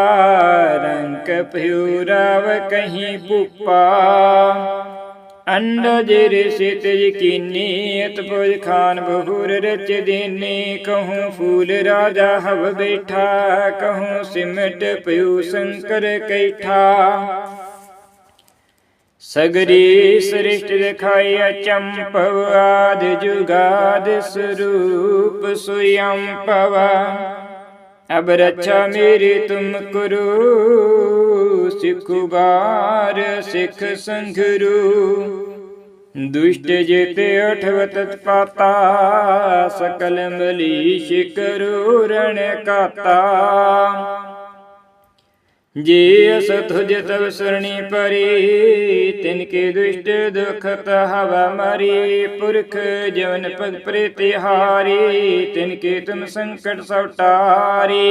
S1: रंग प्यूराव कहीं पुपा। अंडज ऋषित कीनीत भुज खान बहुर रच देने। कहूँ फूल राजा हव बैठा, कहूँ सिमट पयु शंकर कैठा। सगरी सृष्टि दिखाई अचंपव, आद जुगाद स्वरूप स्वयं पवा। अब रक्षा मेरी तुम करो, सिखुबार सिख संघरू। दुष्ट जेते अठव तत्पाता, सकल मलीष करो रण काता। जे अस तुझ तब सरणी परी, तिनके दुष्ट दुखत हवा मरी। पुरख जवन पग प्रतिहारी, तिनके तुम संकट सौटारी।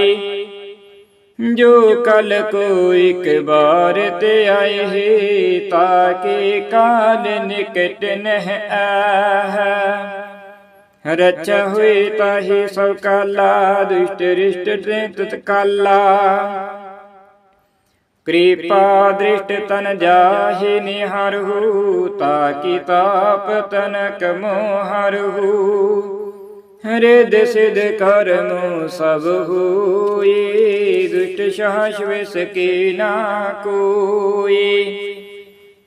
S1: जो कल को एक बार ते आए हे, ताके काल निकट नह आह। रक्षा हुई ताहि सब काला, दुष्ट रिष्ट तत्काला। कृपा दृष्ट तन जाहि निहारहु, ताकि ताप तनक मोहरहु। रिद सिद्ध कर्म सब हुए, दुष्ट साहस विष के ना कोई।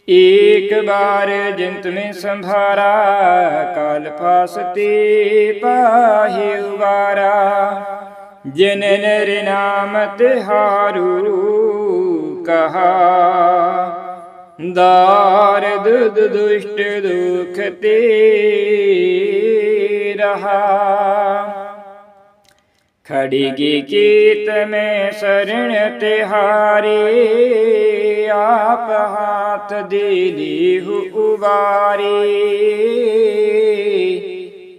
S1: एक बार जिंत में संभारा, काल फासते पाहि उबारा। जिन नर नाम तिहारू कहा, दारद दुष्ट दुख ते रहा। खड़गी कीत में शरण तिहारी, आप हाथ दिली उबारी।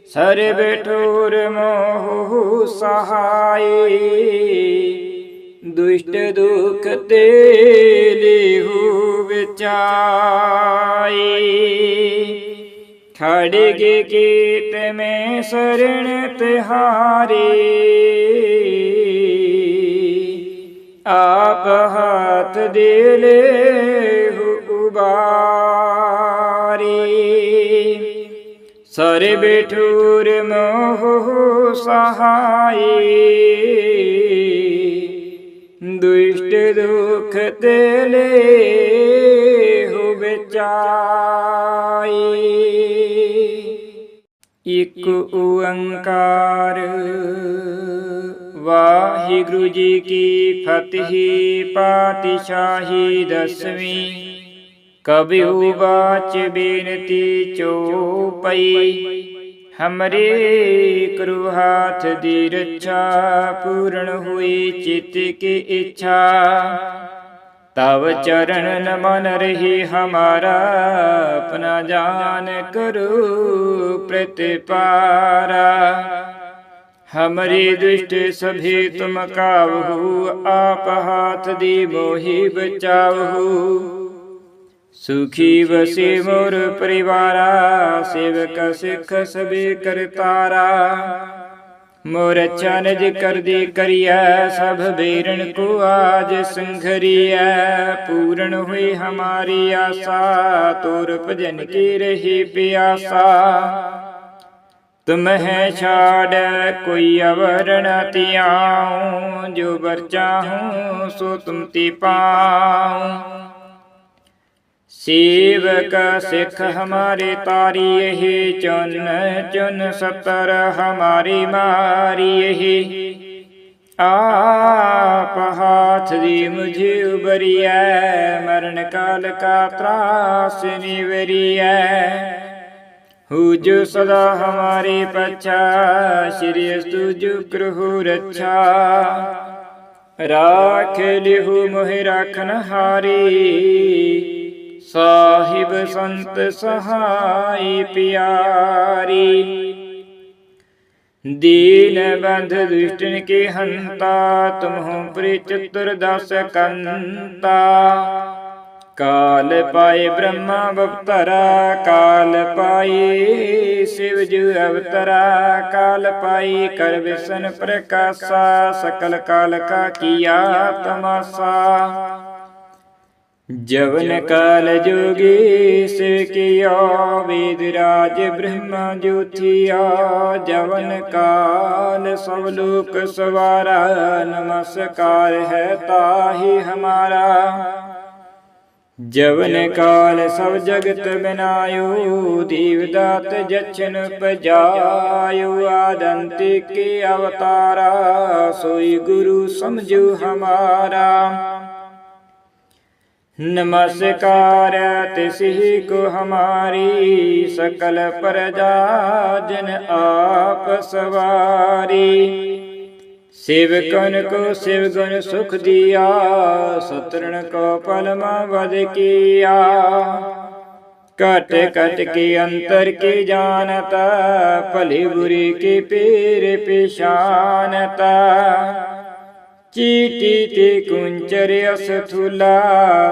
S1: सर्व ठोर मोह सहाय, दुष्ट दुख ते लेहु बचाई। खड़गी कीत में शरण तिहारी, आप हाथ दिले उबारी। सर्व ठोर मोह सहाय, दुष्ट दुख ते लेहु बचाई। इक ओंकार वाहिगुरु जी की फतेह। पातशाही दसवीं। कबहु बाच बेनती चौपई, हमरे करु हाथ दी रक्षा। पूर्ण हुई चित्त की इच्छा, तव चरण न मन रही हमारा। अपना जान करो प्रतिपारा, हमरे दुष्ट सभी तुम कावहु। आप हाथ दी मोहि बचावहु, सुखी बसे मोर परिवारा। सेवक सिख सबे करतारा, मोर अच्छा निज कर दी करिया। सब बेरन को आज संघरिया, पूर्ण हुई हमारी आशा। तोर भजन की रही प्यासा, तुम है छाड़ कोई अवर न तियाऊं। जो बर चाहूं सो तुम ती पाऊं। सेवक सिख हमारे तारी यही, चुन चुन सतर हमारी मारी यही। आप हाथ दी मुझे उबरिया, मरण काल का त्रास निवरिया। हु जो सदा हमारे पच्छा, श्री तुझ कृहु रक्षा। राख लिहु मोहि राखन हारी, साहिब संत सहाय प्यारी। दीन बंध दुष्टन के हंता, तुम हो प्रिय चतुर्दश कंता। काल पाए ब्रह्मा अवतरा, काल पाए शिव जु अवतरा। काल पाई कर विष्णु प्रकाशा, सकल काल का किया तमाशा। जवन काल जोगी से किया, वेदराज ब्रह्मा ज्योतिया। जवन काल सब लोक सवारा, नमस्कार है ताहि हमारा। जवन काल सब जगत बनायो, दीवदात जछन उपजायो। आदंति के अवतारा, सोई गुरु समझो हमारा। नमस्कार तिसहि को हमारी, सकल प्रजा जन आप सवारी। सेवकन को शिव गुण सुख दिया, शत्रुन को पलमा वध किया। कट कट के अंतर की जानता, भली बुरी की पीर पेशानता। चीटी ते कुंचर असथूला,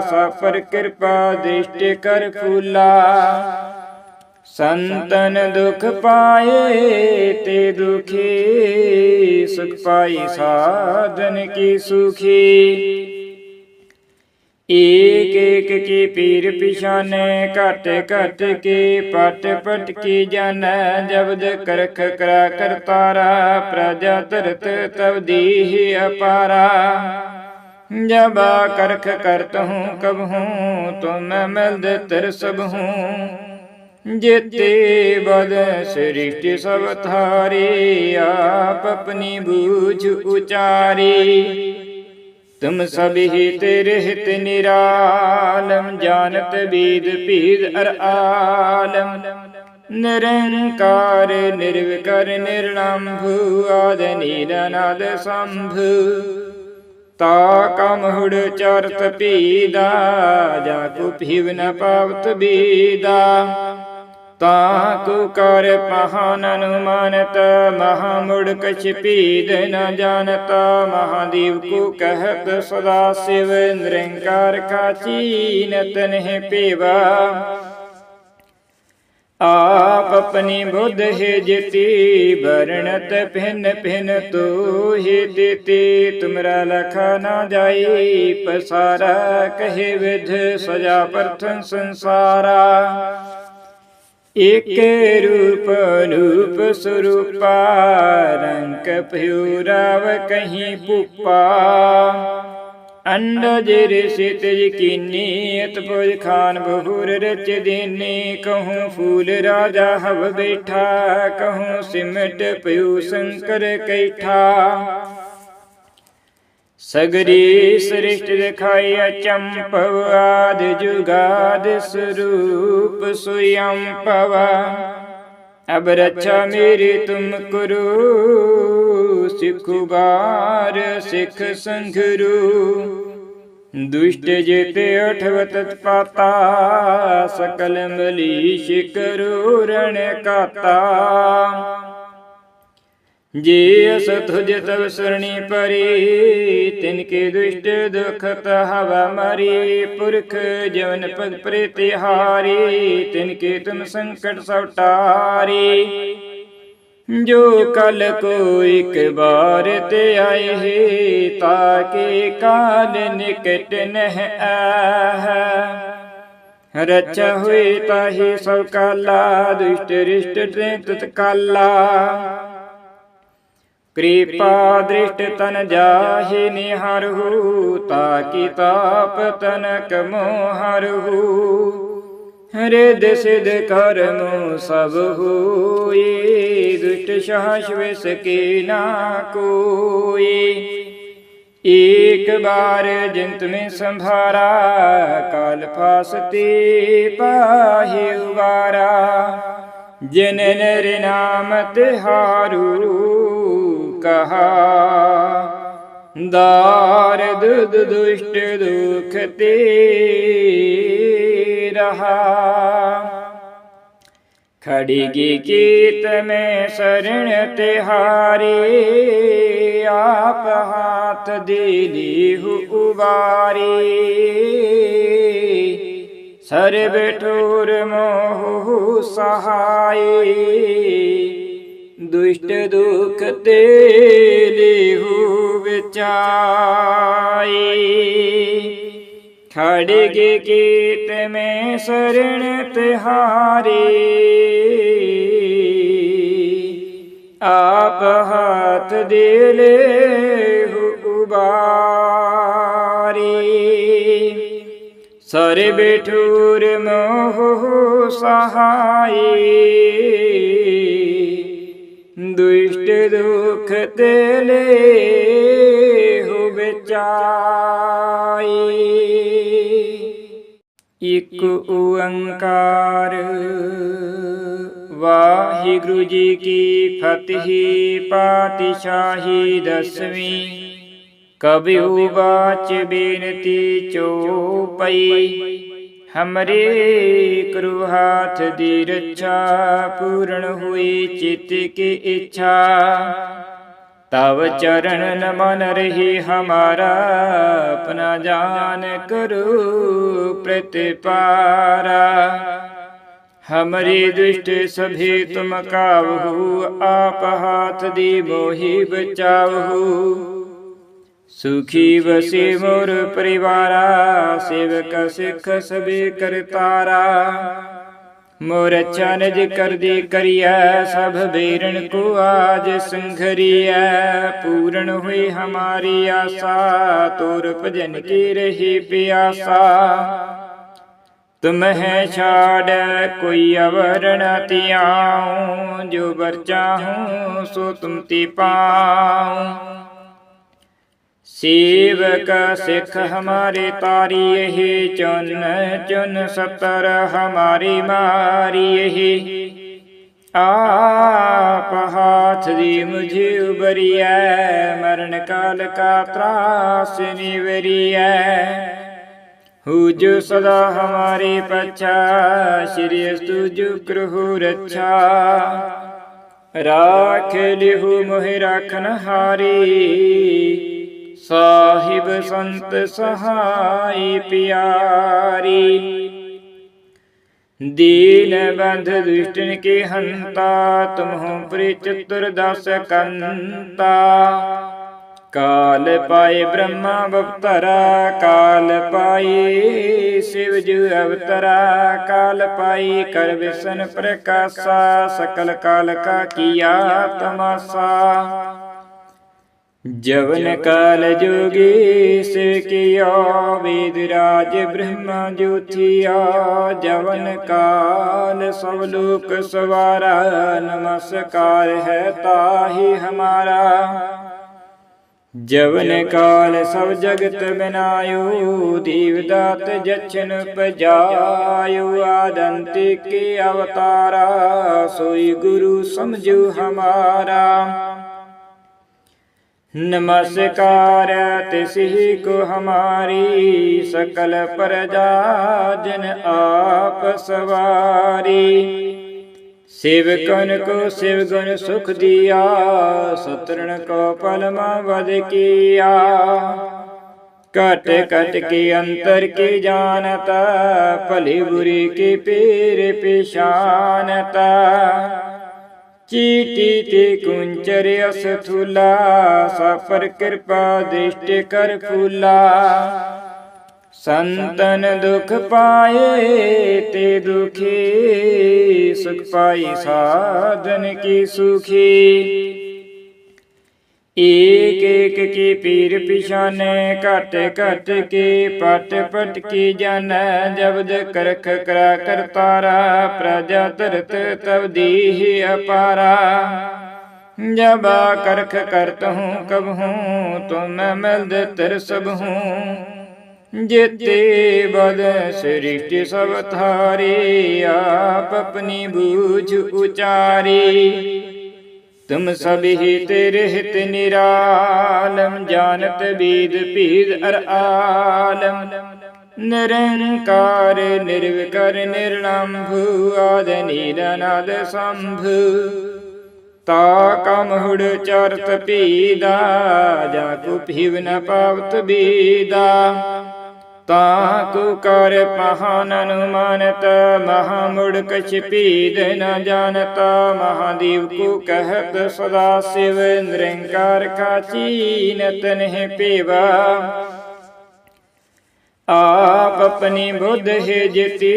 S1: सापर कृपा दृष्टि कर फूला। संतन दुख पाए ते दुखी, सुख पाई साधन की सुखी। एक एक की पीर पिछाने, घट घट के पट पट की जन। जबद करख करा करतारा, प्रजा तरत तब दीह अपारा। जब करख करत हूँ कब हूँ, तुम मिलद तिर सब हूँ। जेते बद सृष्टि सब थारी, आप अपनी बूझ उचारी। तुम सब ही तेरे हित निरालम, जानत बीद पीद अर आलम। निरंकार निर्विकार निर्लंभु, आद नील नाद शंभु। ता कमहुड़ चरत पीदा, जाकु पीव न पावत बीदा। ताकु कर पहान अनुमानत, महामुड़ कछ पीद न जानत। महादेव को कहत सदा शिव, निरंकार का चीनत नहीं पेवा। आप अपनी बुद्ध है जिति, वर्णत भिन्न भिन्न तो ही देते। तुमरा लखा ना जाई पसारा, कहे विध सजा प्रथम संसारा। एक रूप रूप स्वरूपा, रंग प्यूराव कहीं पुपा। अंडज ऋषितज कीनी, अतपुर खान बहुर रच दीनी। कहूँ फूल राजा हव बैठा, कहूँ सिमट पयु शंकर कैठा। सगरी सृष्टि दिखाई अचंपव, आदि जुगाद स्वरूप स्वयं पवा। अब रक्षा मेरी तुम करो, सिखुबार सिख संघरू। दुष्ट जेते अठव तत्पाता, सकल मलीष करो रण काता। जे अस तुझ तब सरणी परी, तिनके दुष्ट दुखत हवा मरी। पुरख जवन पद प्रीतिहारी, तिनके तुम संकट सवटारी। जो कल को एक बार ते आए है, ताके काल निकट नह आह। रक्षा हुई ताहि सब काला, दुष्ट रिष्ट तत्काला। कृपा दृष्ट तन जाहि निहारहु, ताकि ताप तनक मोहरहु। हृद सिद्ध कर्म सब होई, दुष्ट साहस विष के ना कोई। एक बार जिंत में संभारा, काल फासते पाहि उबारा। जिन नर नाम तिहारू, कहा दारद दुष्ट दुख ते रहा। खड़गी कीत में शरण तिहारी, आप हाथ दिली उबारी। सर्व ठोर मोह सहाय, दुष्ट दुख ते लेहु विचाई। खड़गे कीत में शरण तिहारी, आप हाथ दे लेहु उबारी। सर्व ठोर मोह सहाय, दुष्ट दुख ते लेहु विचाई। एक ओंकार वाहिगुरु जी की फतेह पातशाही दसवीं। कबिहु बाच बेनती चौपई, हमरे करु हाथ दी रक्षा। पूर्ण हुई चित्त की इच्छा, तव चरण न मन रही हमारा। अपना जान करो प्रतिपारा, हमरे दुष्ट सभी तुम कावहु। आप हाथ दी मोहि बचावहु, सुखी बसे मोर परिवारा, सेवक सिख सबे करतारा। मोर अच्छा निज कर दी करिया, सब बेरन को आज संघरिया। पूर्ण हुई हमारी आशा, तोर भजन की रही प्यासा। तुम्हें छाड़ कोई अवर न तियाऊं, जो बर चाहूं सो तुम ती पाऊं। सेवक सिख हमारे तारी यही, चुन चुन सतर हमारी मारी यही। आप हाथ दी मुझे उबरिया, मरण काल का त्रास निवरिया। हु जो सदा हमारे पच्छा, श्री तुझ कृहु रक्षा। राख लिहु मोहि राखन हारी, साहिब संत सहाय प्यारी। दीन बंध दुष्टन के हंता, तुमहु प्रिय चतुर्दश कंता। काल पाए ब्रह्मा अवतरा, काल पाए शिव जु अवतरा। काल पाई कर विष्णु प्रकाशा, सकल काल का किया तमाशा। जवन काल जोगी शिव किया, वेदराज ब्रह्मा ज्योतिया। जवन काल सब लोक सवारा, नमस्कार है ताहि हमारा। जवन काल सब जगत बनायो, देवदात जछन उपजायो। आदंत के अवतारा, सोई गुरु समझो हमारा। नमस्कार तिसहि को हमारी, सकल प्रजा जन आप सवारी। सेवकन को शिव गुण सुख दिया, सतरण को पलमा वध किया। कट कट के अंतर के जानता, भली बुरी के पीर पेशानता। चीटी ते कुंचर असथूला, सफर कृपा दृष्टि कर फूला। संतन दुख पाए ते दुखी, सुख पाई साधन की सुखी। एक एक के पीर पिछाने, कट कट के पट पट की जन। जबद करख करा करतारा, प्रजा तरत तब दीह अपारा। जब करख करत हूँ कब हूँ, तुम मिलद तर सब हूँ। जेते बद सृष्टि सब थारी, आप अपनी बूझ उचारी। तुम सभी तेरे हित निरालम, जानत वेद पीद अर आलम। निरंकार निर्विकार निर्लंभु, आद नीलनाद शंभु। ताका मुहुड़ चारत पीदा, जाको पीव न पावत बीदा। ताकु कर पहान अनुमानत, महामुड़ कछ पीद न जानता। महादेव को कहत सदा शिव, निरंकार का चीनत नहीं पेवा। आप अपनी बुद्ध है जिति,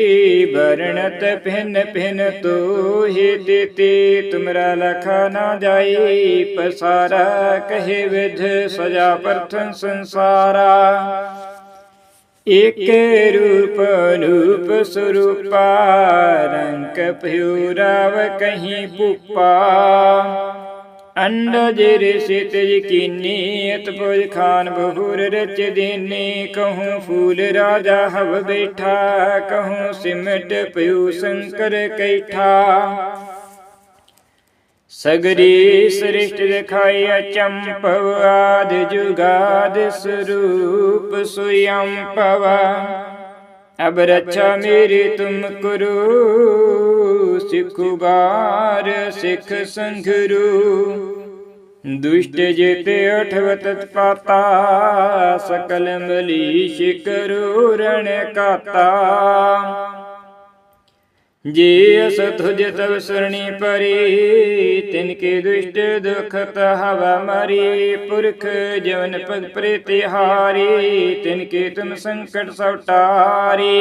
S1: वर्णत भिन्न भिन्न तो ही देते। तुमरा लखा ना जाई पसारा, कहे विध सजा प्रथम संसारा। एक रूप रूप स्वरूपा, रंग प्यूराव कहीं पुप्पा। अंडज ऋषित यकीनी, अतपुर खान बहुर रच देने। कहूँ फूल राजा हव बैठा, कहूँ सिमट पयु शंकर कैठा। सगरी सृष्टि दिखाई अचंपव, आदि जुगाद स्वरूप स्वयं पवा। अब रक्षा मेरी तुम करो, सिखुबार सिख संघरू। दुष्ट जेते अठवत पाता, सकल मलीष करो रण काता। जे अस तुझ तब सरणी परी, तिनके दुष्ट दुखत हवा मरी। पुरख जवन पग प्रतिहारी, तिनके तुम संकट सब टारी।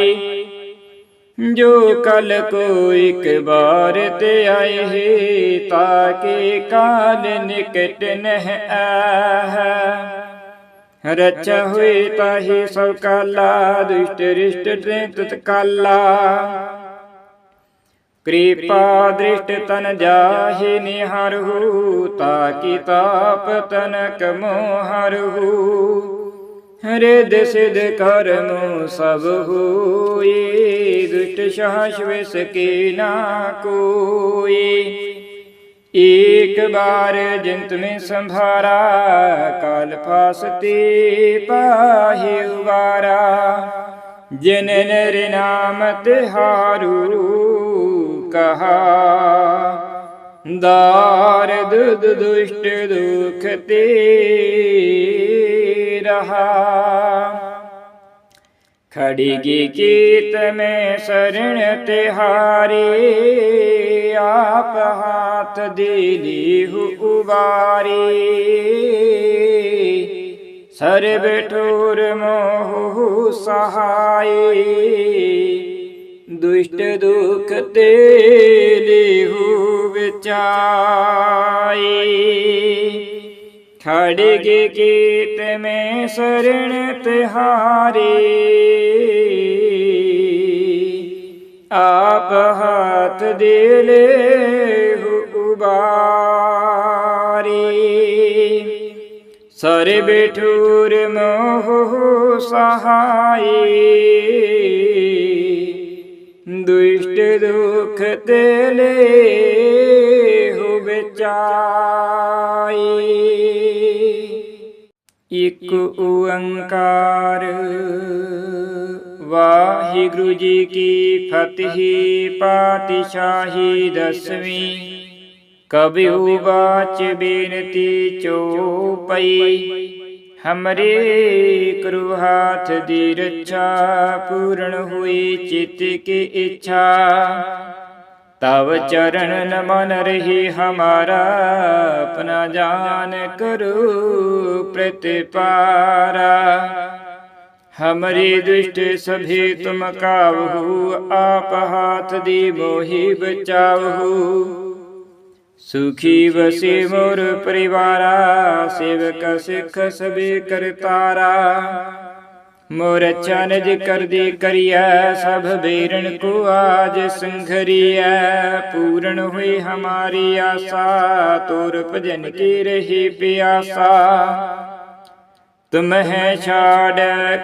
S1: जो कल को एक बार ते आए हे, ताके काल निकट नह आह। रक्षा हुई ताहि सब काला, दुष्ट रिष्ट तत्काला। कृपा दृष्ट तन जाहि निहारहु, ताकि ताप तनक मोहरहु। हृद सिद्ध कर्म सब होई, दुष्ट सहस विष के ना कोई। एक बार जिंत में संभारा, काल फासते पाहि उबारा। जिन नर नाम तिहारू कहा, दारद दुष्ट दुख ते रहा। खड़गी कीत में शरण तिहारी, आप हाथ दिली उबारी। सर्व ठोर मोह सहाय, दुष्ट दुख ते लेहु बचाई। खड़गे कीत में शरण तिहारी, आप हाथ दे लेहु उबारी। सर्व ठोर मोह सहाय, दुष्ट दुख ते लेहु बचाई। इक ओंकार वाहिगुरु जी की फतेह। पातशाही दसवीं। कबहु बाच बेनती चौपई, हमरे करु हाथ दी रक्षा। पूर्ण हुई चित्त की इच्छा, तव चरण न मन रही हमारा। अपना जान करो प्रतिपारा। हमरे दुष्ट सभी तुम काबहु, आप हाथ दी मोहि बचावहु। सुखी बसे मोर परिवारा, सेवक सिख सभी करतारा। मोर अच्छा निज कर दी करिया, सब बेरन को आज संघरिया। पूर्ण हुई हमारी आशा, तोर भजन की रही प्यासा। तुम्हें छाड़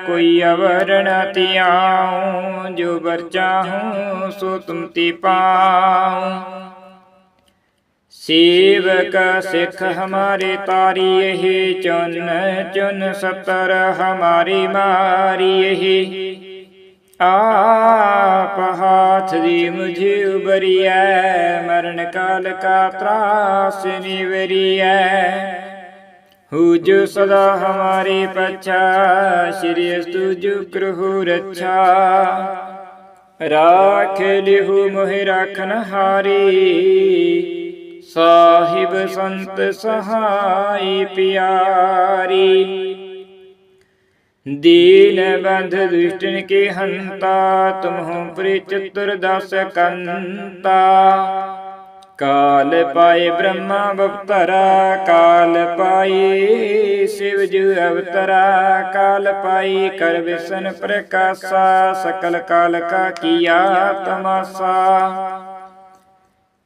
S1: कोई अवर न तियाऊं, जो बर चाहूं सो तुम ती पाऊं। सेवक सिख हमारे तारी यही, चुन चुन सतर हमारी मारी यही। आप हाथ दी मुझे उबरिया, मरण काल का त्रास निवरिया। हु जो सदा हमारे पच्छा, श्री अस्तु जो करहु रक्षा। राख लिहु मोहि राखन हारी, साहिब संत सहाय प्यारी। दीन बंध दुष्टन के हंता, तुमहु प्रिय चतुर्दश कंता। काल पाए ब्रह्मा बवतरा, काल पाए शिव जु अवतरा। काल पाई कर विष्णु प्रकाशा, सकल काल का किया तमाशा।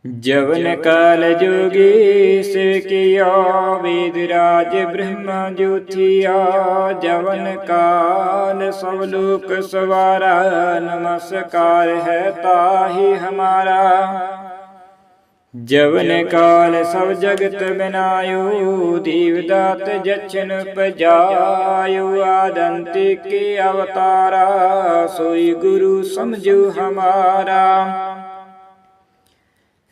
S1: जवन काल जोगी से किया, वेदराज ब्रह्मा ज्योतिया। जवन काल सब लोक सवारा, नमस्कार है ताहि हमारा। जवन काल सब जगत बनायो, दीवदात जच्छन उपजायो। आदंति के अवतारा, सोई गुरु समझो हमारा।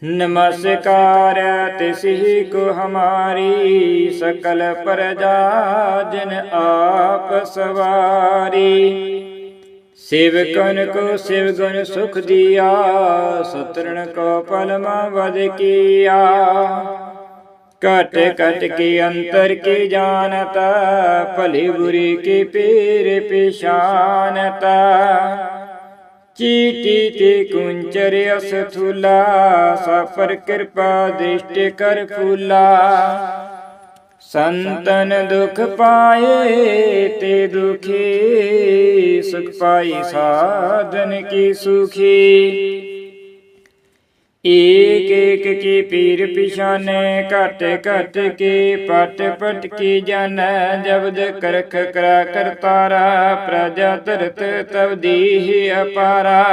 S1: नमस्कार तिसहि को हमारी, सकल प्रजा जन आप सवारी। सेवकन को शिवगुण सुख दिया, सुतरण को पलमा वध किया। कट कट की अंतर की जानता, भली बुरी की पीर पिशानता। चीटी ते कुंचर अस थूला, सापर कृपा दृष्टि कर फूला। संतन दुख पाए ते दुखी, सुख पाई साधन की सुखी। एक एक की पीर पिछाने, घट घट के पट पट की जन। जबद करख करा करतारा, प्रजा तरत तब दीह अपारा।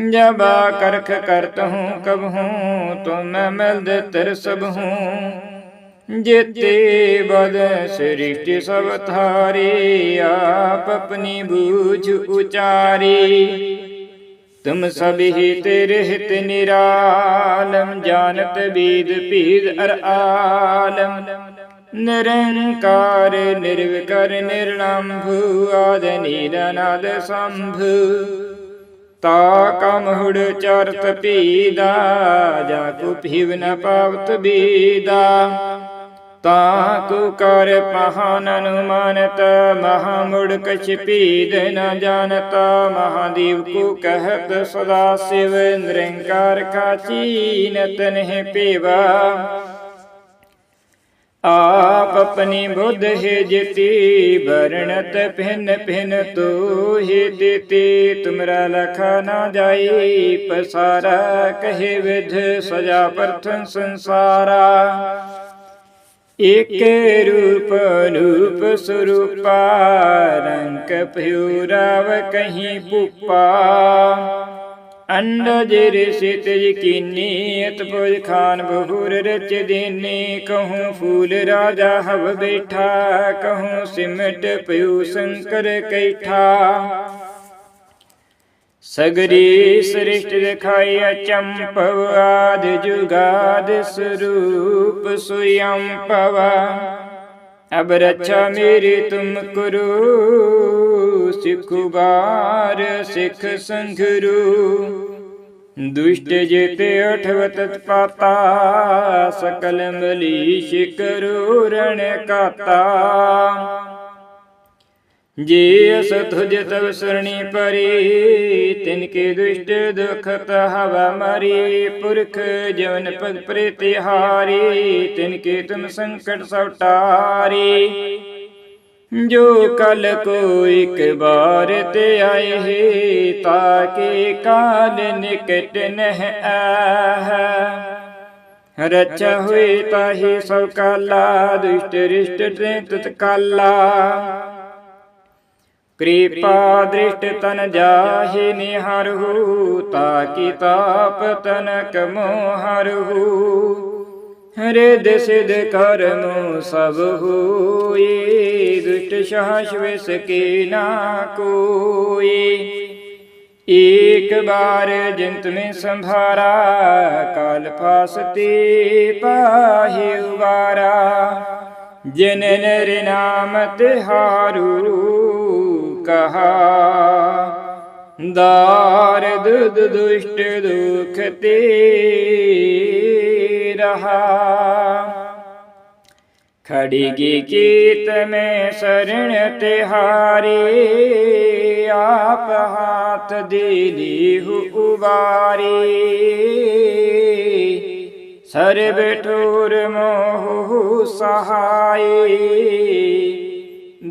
S1: जब करख करत हूँ कब हूँ, तुम मिलद तिर सब हूँ। जेते बद सृष्टि सब थारी, आप अपनी बूझ उचारी। तुम सब ही तेरे हित निरालम, जानत बीद पीद अर आलम। निरंकार निर्विकार निर्लंभु, आद नीरनाद शंभु। ताका महुड़ चारत पीदा, जाकु पीव न पावत बीदा। ताकु कर पहान अनुमानत, महामुड़ कछ पीद न जानता। महादेव को कहत सदा शिव, निरंकार का चीनत नहीं पेवा। आप अपनी बुद्ध है जिति, वर्णत भिन्न भिन्न तो ही देते। तुमरा लखा ना जाई पसारा, कहे विध सजा प्रथम संसारा। एक रूप रूप स्वरूपा, रंग प्यूराव कहीं पुपा। अंडज ऋषित यकीनी, अतपुर खान बहुर रच देने। कहूँ फूल राजा हव बैठा, कहूँ सिमट पयु शंकर कैठा। सगरी सृष्टि दिखाई अचंपव, आदि जुगाद स्वरूप स्वयं पवा। अब रक्षा मेरी तुम करो, सिखुबार सिख संघरू। दुष्ट जेते अठवत पाता, सकल मलीष करो रण काता। जे अस तुझ तब सरणी परी, तिनके दुष्ट दुखत हवा मरी। पुरख जवन पग प्रीतिहारी, तिनके तुम संकट सौटारी। जो कल को एक बार ते आए है, ताके काल निकट नह आह। रक्षा हुई ताहि सब काला, दुष्ट रिष्ट तत्काला। कृपा दृष्ट तन जाहि निहारहु, ताकि ताप तनक मोहरहु। हृद सिद्ध कर्मो सब होई, दुष्ट साहस विष के ना कोई। एक बार जिंत में संभारा, काल फासते पाहि उबारा। जिन नर नाम तिहारू कहा, दारद दुष्ट दुख ते रहा। खड़गी कीत में शरण तिहारी, आप हाथ दिली उबारी। सर्व ठोर मोह सहाय,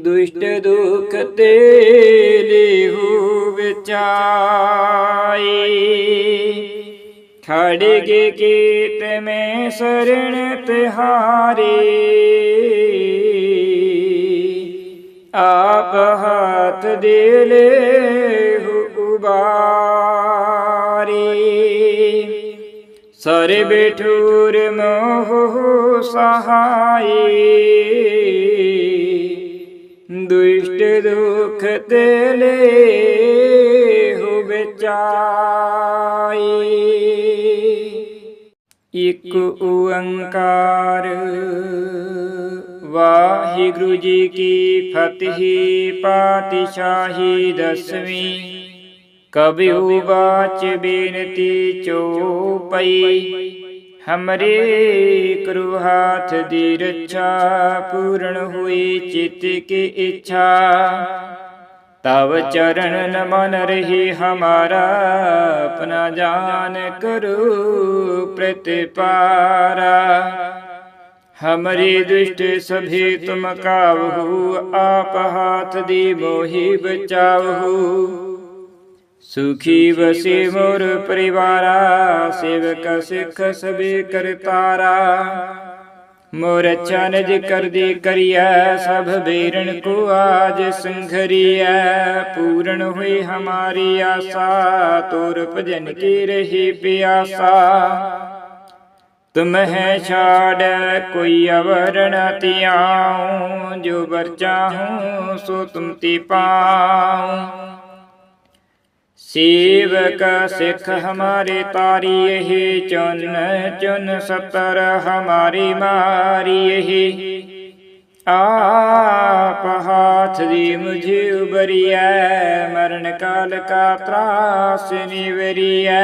S1: दुष्ट दुख ते लेहु विचाई। खड़ग कीत में शरण तिहारी, आप हाथ दे लेहु उबारी। सर्व ठोर मोह सहाय, दुष्ट दुख ते लेहु विचाई। एक ओंकार ਵਾਹਿਗੁਰੂ ਜੀ ਕੀ ਫਤਿਹ। ਪਾਤਸ਼ਾਹੀ ਦਸਵੀਂ। ਕਬਿਉ ਬਾਚ ਬੇਨਤੀ ਚਉਪਈ। हमरे करु हाथ दी रक्षा। पूर्ण हुई चित्त की इच्छा। तव चरण न मन रही हमारा। अपना जान करो प्रतिपारा। हमरे दुष्ट सभी तुम कावहु। आप हाथ दी मोहि बचावहु। सुखी बसे मोर परिवारा। सेवक सिख सभी करतारा। मोर अच्छा निज कर दी करिया। सब बेरन को आज संघरिया। पूर्ण हुई हमारी आशा। तोर भजन की रही प्यासा। तुम है छाड़ कोई अवर न तियाऊं। जो बर चाहूं सो तुम ती पाऊं। सेवक सिख हमारे तारी यही। चुन चुन सतर हमारी मारी यही। आप हाथ दी मुझे उबरिया। मरण काल का त्रास निवरिया।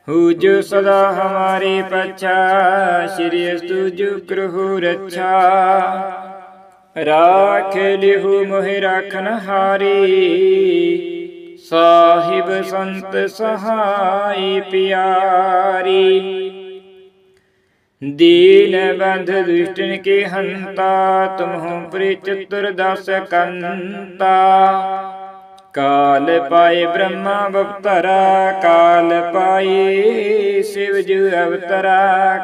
S1: हु जो सदा हमारे पच्छा। श्री अस्तु जो करहु रक्षा। राख लिहु मोहि राखन हारी। साहिब संत सहाय प्यारी। दीन बंध दुष्टन के हंता। तुम हो प्रिय चतुर्दश कंता। काल पाए ब्रह्मा अवतरा। काल पाए शिव जु अवतरा।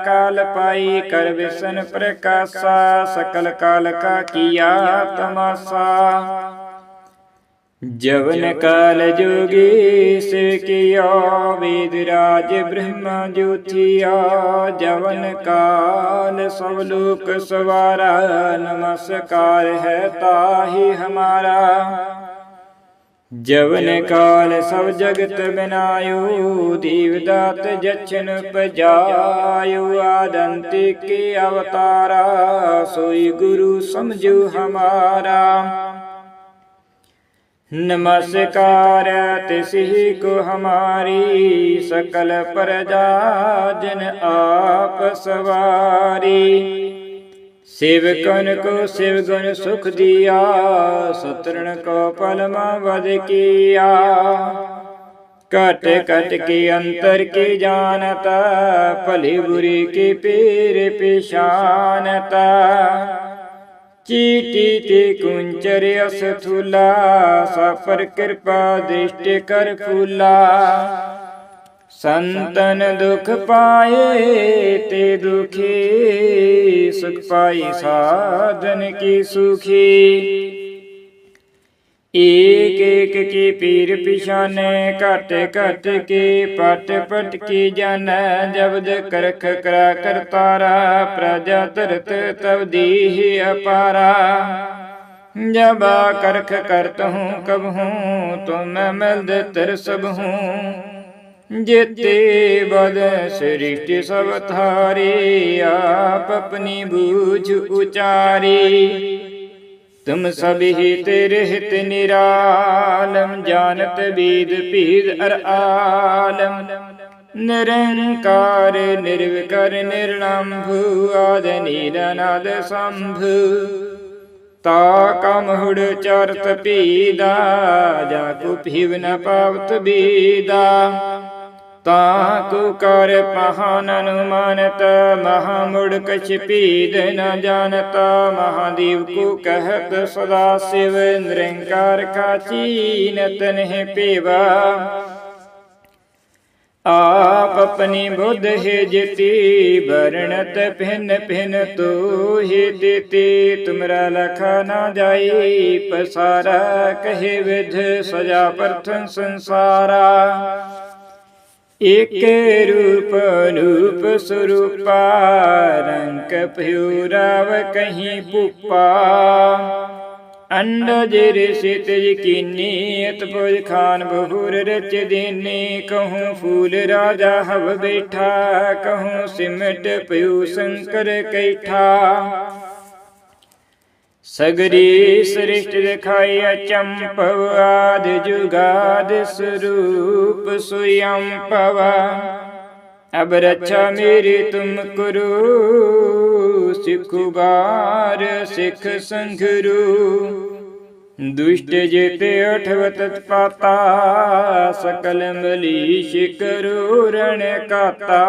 S1: काल पाई कर विष्णु प्रकाशा। सकल काल का किया तमाशा। जवन काल जोगेश किया। वेदराज ब्रह्मा ज्योतिया। जवन काल सब लोक सवारा। नमस्कार है ताहि हमारा। जवन काल सब जगत बनायो। दीवदात जछन उपजायो। आदंत के अवतारा। सोई गुरु समझो हमारा। नमस्कार तिसहि को हमारी। सकल प्रजा जन आप सवारी। सेवकन को शिवगुण सुख दिया। शत्रुन को पलमा वध किया। कट कट के अंतर की जानता। भली बुरी की पीर पेशानता। चीटी ते कुंचर अस्थूला। सफर कृपा दृष्टि कर फूला। संतन दुख पाए ते दुखी। सुख पाई साधन की सुखी। एक एक की पीर पिछाने। कट कट के पट पट की जन। जबद करख करा करतारा। प्रजा तरत तब दीह अपारा। जब करख करत हूँ कब हूँ। तो मैं मिलद तर सब हूँ। जेते बद सृष्टि सब थारी। आप अपनी बूझ उचारी। तुम सभी तेरे हित निरालम। जानत बीद पीद अर आलम। निरंकार निर्विकार निर्लंभु। आद नीलनाद शंभु। ताका मुहुड़ चारत पीदा। जाको पीव न पावत बीदा। ताकु कर पहान अनुमानत। महामुड़ कछ पीद न जानता। महादेव को कहत सदा शिव। निरंकार का चीनत नहीं पेवा। आप अपनी बुद्ध है जिति। वर्णत भिन्न भिन्न तो ही देते। तुमरा लखा ना जाए पसारा। कहे विध सजा प्रथम संसारा। एक रूप रूप स्वरूपा। रंग प्यूराव कहीं पुपा। अंडज ऋषित यकीनी। अतपुर खान बहुर रच देने। कहूँ फूल राजा हव बैठा। कहूँ सिमट पयु शंकर कैठा। सगरी सृष्टि दिखाई अचंपव आदि जुगाद स्वरूप स्वयं पवा। अब रक्षा मेरी तुम करो सिखुबार सिख संघरू। दुष्ट जेते अठवत पाता सकल मलीश करो रण काता।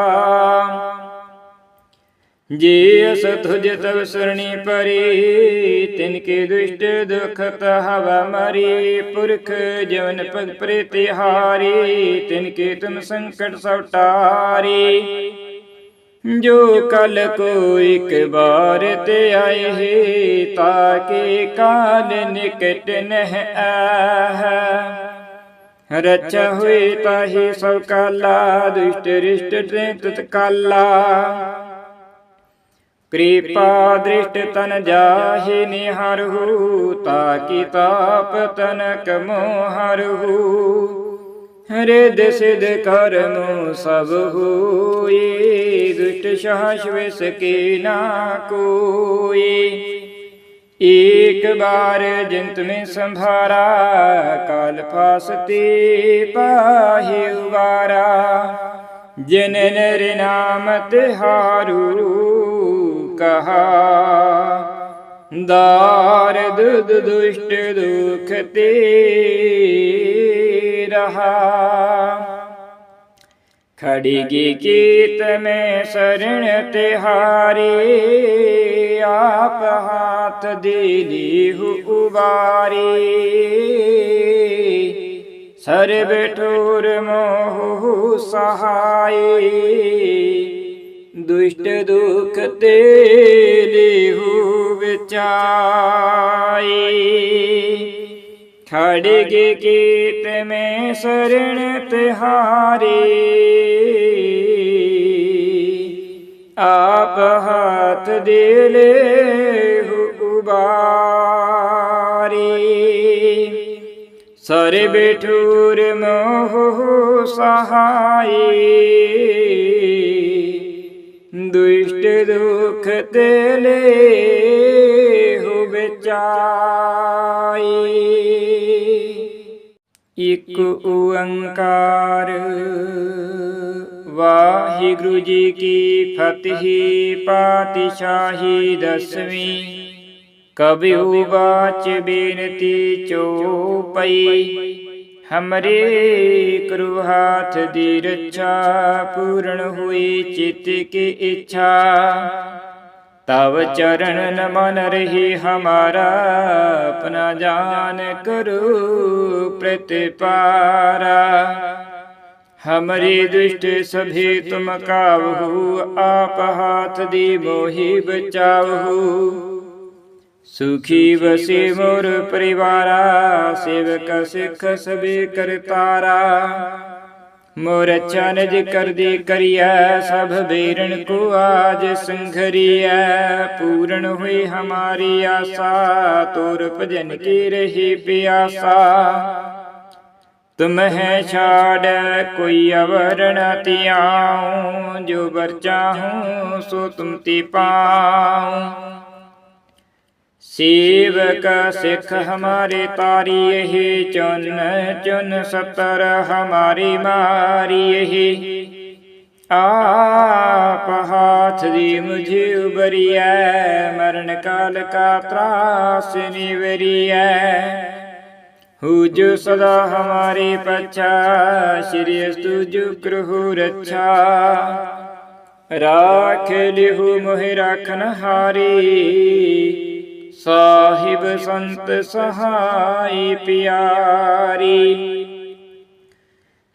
S1: जे अस तुझ तब सरणी परे तिनके दुष्ट दुखत हवा मरी। पुरख जवन पग प्रीतिहारी तिनके तुम संकट सब टारी। जो कल को एक बार ते आए हे ताके काल निकट नह आह। रक्षा हुई ताहि सब काला दुष्ट रिष्ट तत्काला। कृपा दृष्ट तन जाहि निहरहु ताकि ताप तनक मोहरहु। हृद सिद्ध कर्म सब होए दुष्ट साहस विष के ना कोई। एक बार जिंत में संभारा काल फासते पाहि उबारा। जिन नर नाम तिहारू कहा दारद दुष्ट दुख ते रहा। खड़गी कीत में शरण तिहारी आप हाथ दिली उबारी। सर्व ठोर मोह सहाय दुष्ट दुख ते लेहु विचाई। खड़गे कीत में शरण तिहारी आप हाथ दे लेहु उबारी। सर्व ठोर मोह सहाय दुष्ट दुख ते लेहु विचाई। इक ओंकार वाहिगुरु जी की फतेह पातशाही दसवीं। कबिहु बाच बेनती चौपई। हमरे करु हाथ दी रक्षा पूर्ण हुई चित्त की इच्छा। तव चरण न मन रही हमारा अपना जान करो प्रतिपारा। हमरे दुष्ट सभी तुम कावहु आप हाथ दी मोहि बचावहु। सुखी बसे मोर परिवारा सेवक सिख सबे करतारा। मोर अच्छा निज कर दी करिया सब बेरन को आज संघरिया। पूर्ण हुई हमारी आशा तोर भजन की रही प्यासा। तुम है छाड़ कोई अवर न तियाऊं। जो बर चाहूं सो तुम ती पाऊं। सेवक सिख हमारे तारी यही चुन चुन सतर हमारी मारी यही। आप हाथ दी मुझे उबरिया मरण काल का त्रास निवरिया। हु जो सदा हमारे पच्छा श्री स्तुजु कृहु रक्षा। राख लिहु मोहि राखन हारी साहिब संत सहाय प्यारी।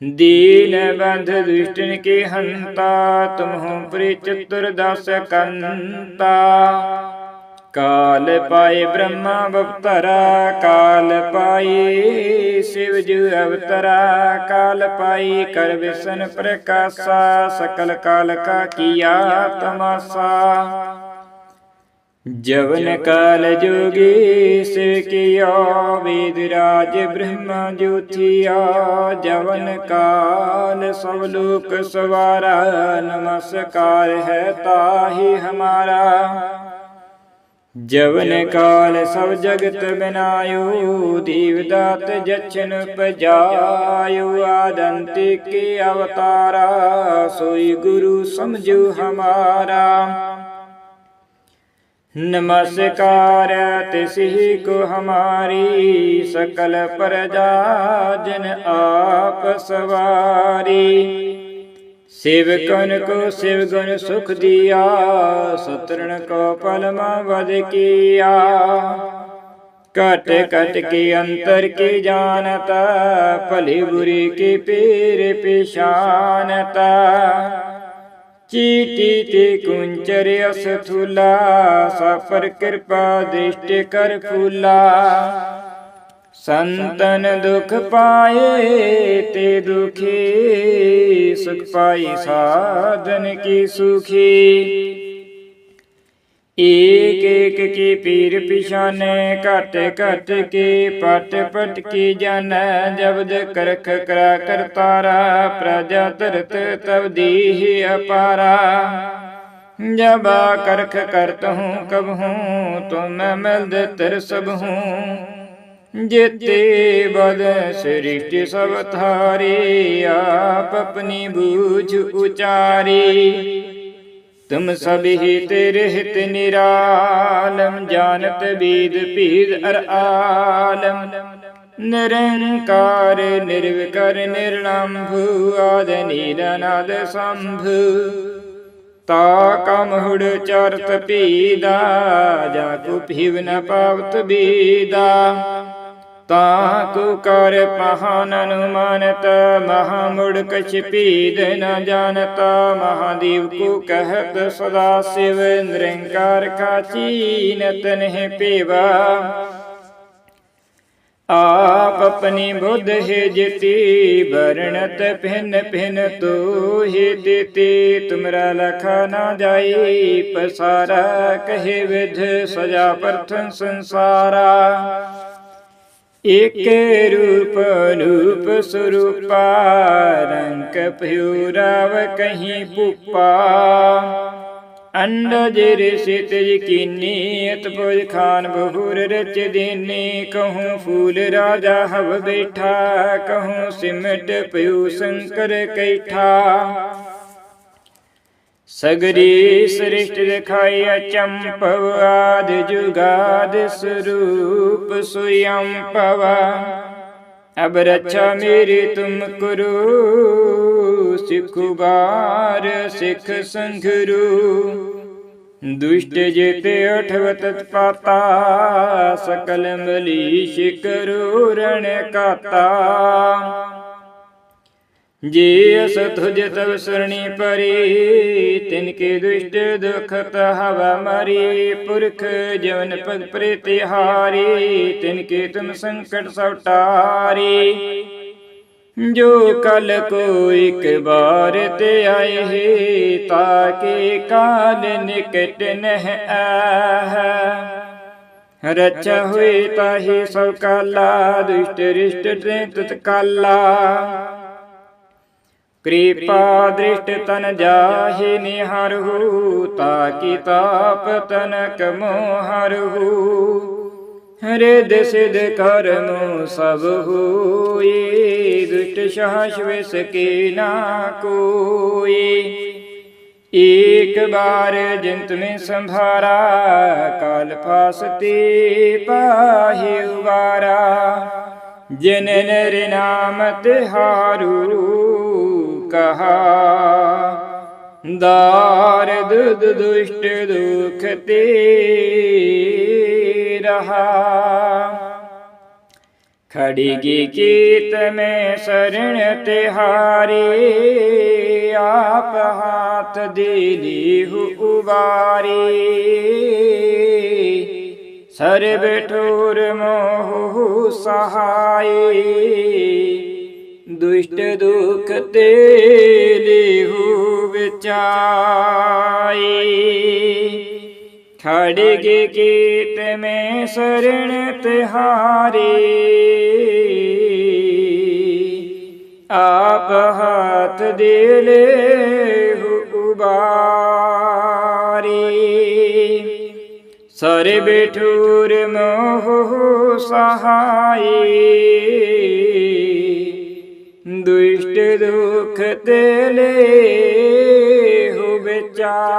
S1: दीन बंध दुष्टन के हंता तुम हो प्रिय चतुर्दश कंता। काल पाए ब्रह्मा अवतरा काल पाए शिव जु अवतरा। काल पाई कर विष्ण प्रकाशा सकल काल का किया तमाशा। जवन काल जोगी से किया वेदराज ब्रह्मा ज्योतिया। जवन काल सब लोक सवारा नमस्कार है ताहि हमारा। जवन काल सब जगत बनायो, दीवदात जछन पजायो। आदंति के अवतारा, सोई गुरु समझो हमारा। नमस्कार तिसहि को हमारी, सकल प्रजा जन आप सवारी। सेवकन को शिव गुण सुख दिया, सतरण को पलमा वध किया। कट कट के अंतर की जानता, भली बुरी की पीर पिशानता। चीटी ते कुंचर असथूला, सापर कृपा दृष्टि कर फूला। संतन दुख पाए ते दुखी, सुख पाई साधन की सुखी। एक एक की पीर पिछाने, कट कट के पट पट की जन। जबद करख करा करतारा, प्रजा तरत तब दीह अपारा। जब करख करत हूँ कब हूँ, तो मैं मिलद तिर सब हूँ। जेते बद सृष्टि सब थारी, आप अपनी बूझ उचारी। तुम सभी तेरे हित निरालम, जानत बीद पीद अर आलम। निरंकार निर्विकार निर्लंभु, आद नीलनाद शंभु। ताकम हुड़ चरत पीदा, जाकु पीव न पावत बीदा। ताकु कर पहान अनुमानत, महामुड़ कछ पीद न जानता। महादेव को कहत सदा शिव, निरंकार का चीनत नहीं पेवा। आप अपनी बुद्ध है जिति, वर्णत भिन्न भिन्न तो ही देते। तुमरा लखा ना जाई पसारा, कहे विध सजा प्रथम संसारा। एक रूप रूप स्वरूपा, रंग प्यूराव कहीं पुपा। अंडज ऋषितज कीनी, भोज खान बहुर रच देने। कहूँ फूल राजा हव बैठा, कहूँ सिमट पयु शंकर कैठा। सगरी सृष्टि दिखाई अचंपव, आदि जुगाद स्वरूप स्वयं पवा। अब रक्षा मेरी तुम करो, सिखुबार सिख संघरू। दुष्ट जेते अठव तत्पाता, सकल मलीष करो रण काता। जे असतुज तब सरणी परी, तिनके दुष्ट दुखत हवा मरी। पुरख जवन पग प्रतिहारी, तिनके तुम संकट सौटारी। जो कल को एक बार ते आए है, ताके काल निकट नह आह। रक्षा हुई ताहि सब काला, दुष्ट रिष्ट तत्काला। कृपा दृष्ट तन जाहि निहारहु, ताकि ताप तनक मोहरहु। हृद सिद्ध कर्म सब होए, दुष्ट साहस विष के ना कोई। एक बार जिंत में संभारा, काल फासते पाहि उबारा। जिन नर नाम तिहारू, कहा दारद दुष्ट दुख ते रहा। खड़गी कीत में शरण तिहारी, आप हाथ दिली उबारी। सर्व ठोर मोह सहाय, दुष्ट दुख ते लेहु विचाई। खड़गे कीत में शरण तिहारी, आप हाथ दे लेहु उबारी। ਸਾਰੇ ਬੇਠੂਰ ਮੋਹ ਸਹਾਈ, ਦੁਸ਼ਟ ਦੁਖ ਤੇ ਲੈ ਹੋ ਬਚਾਈ।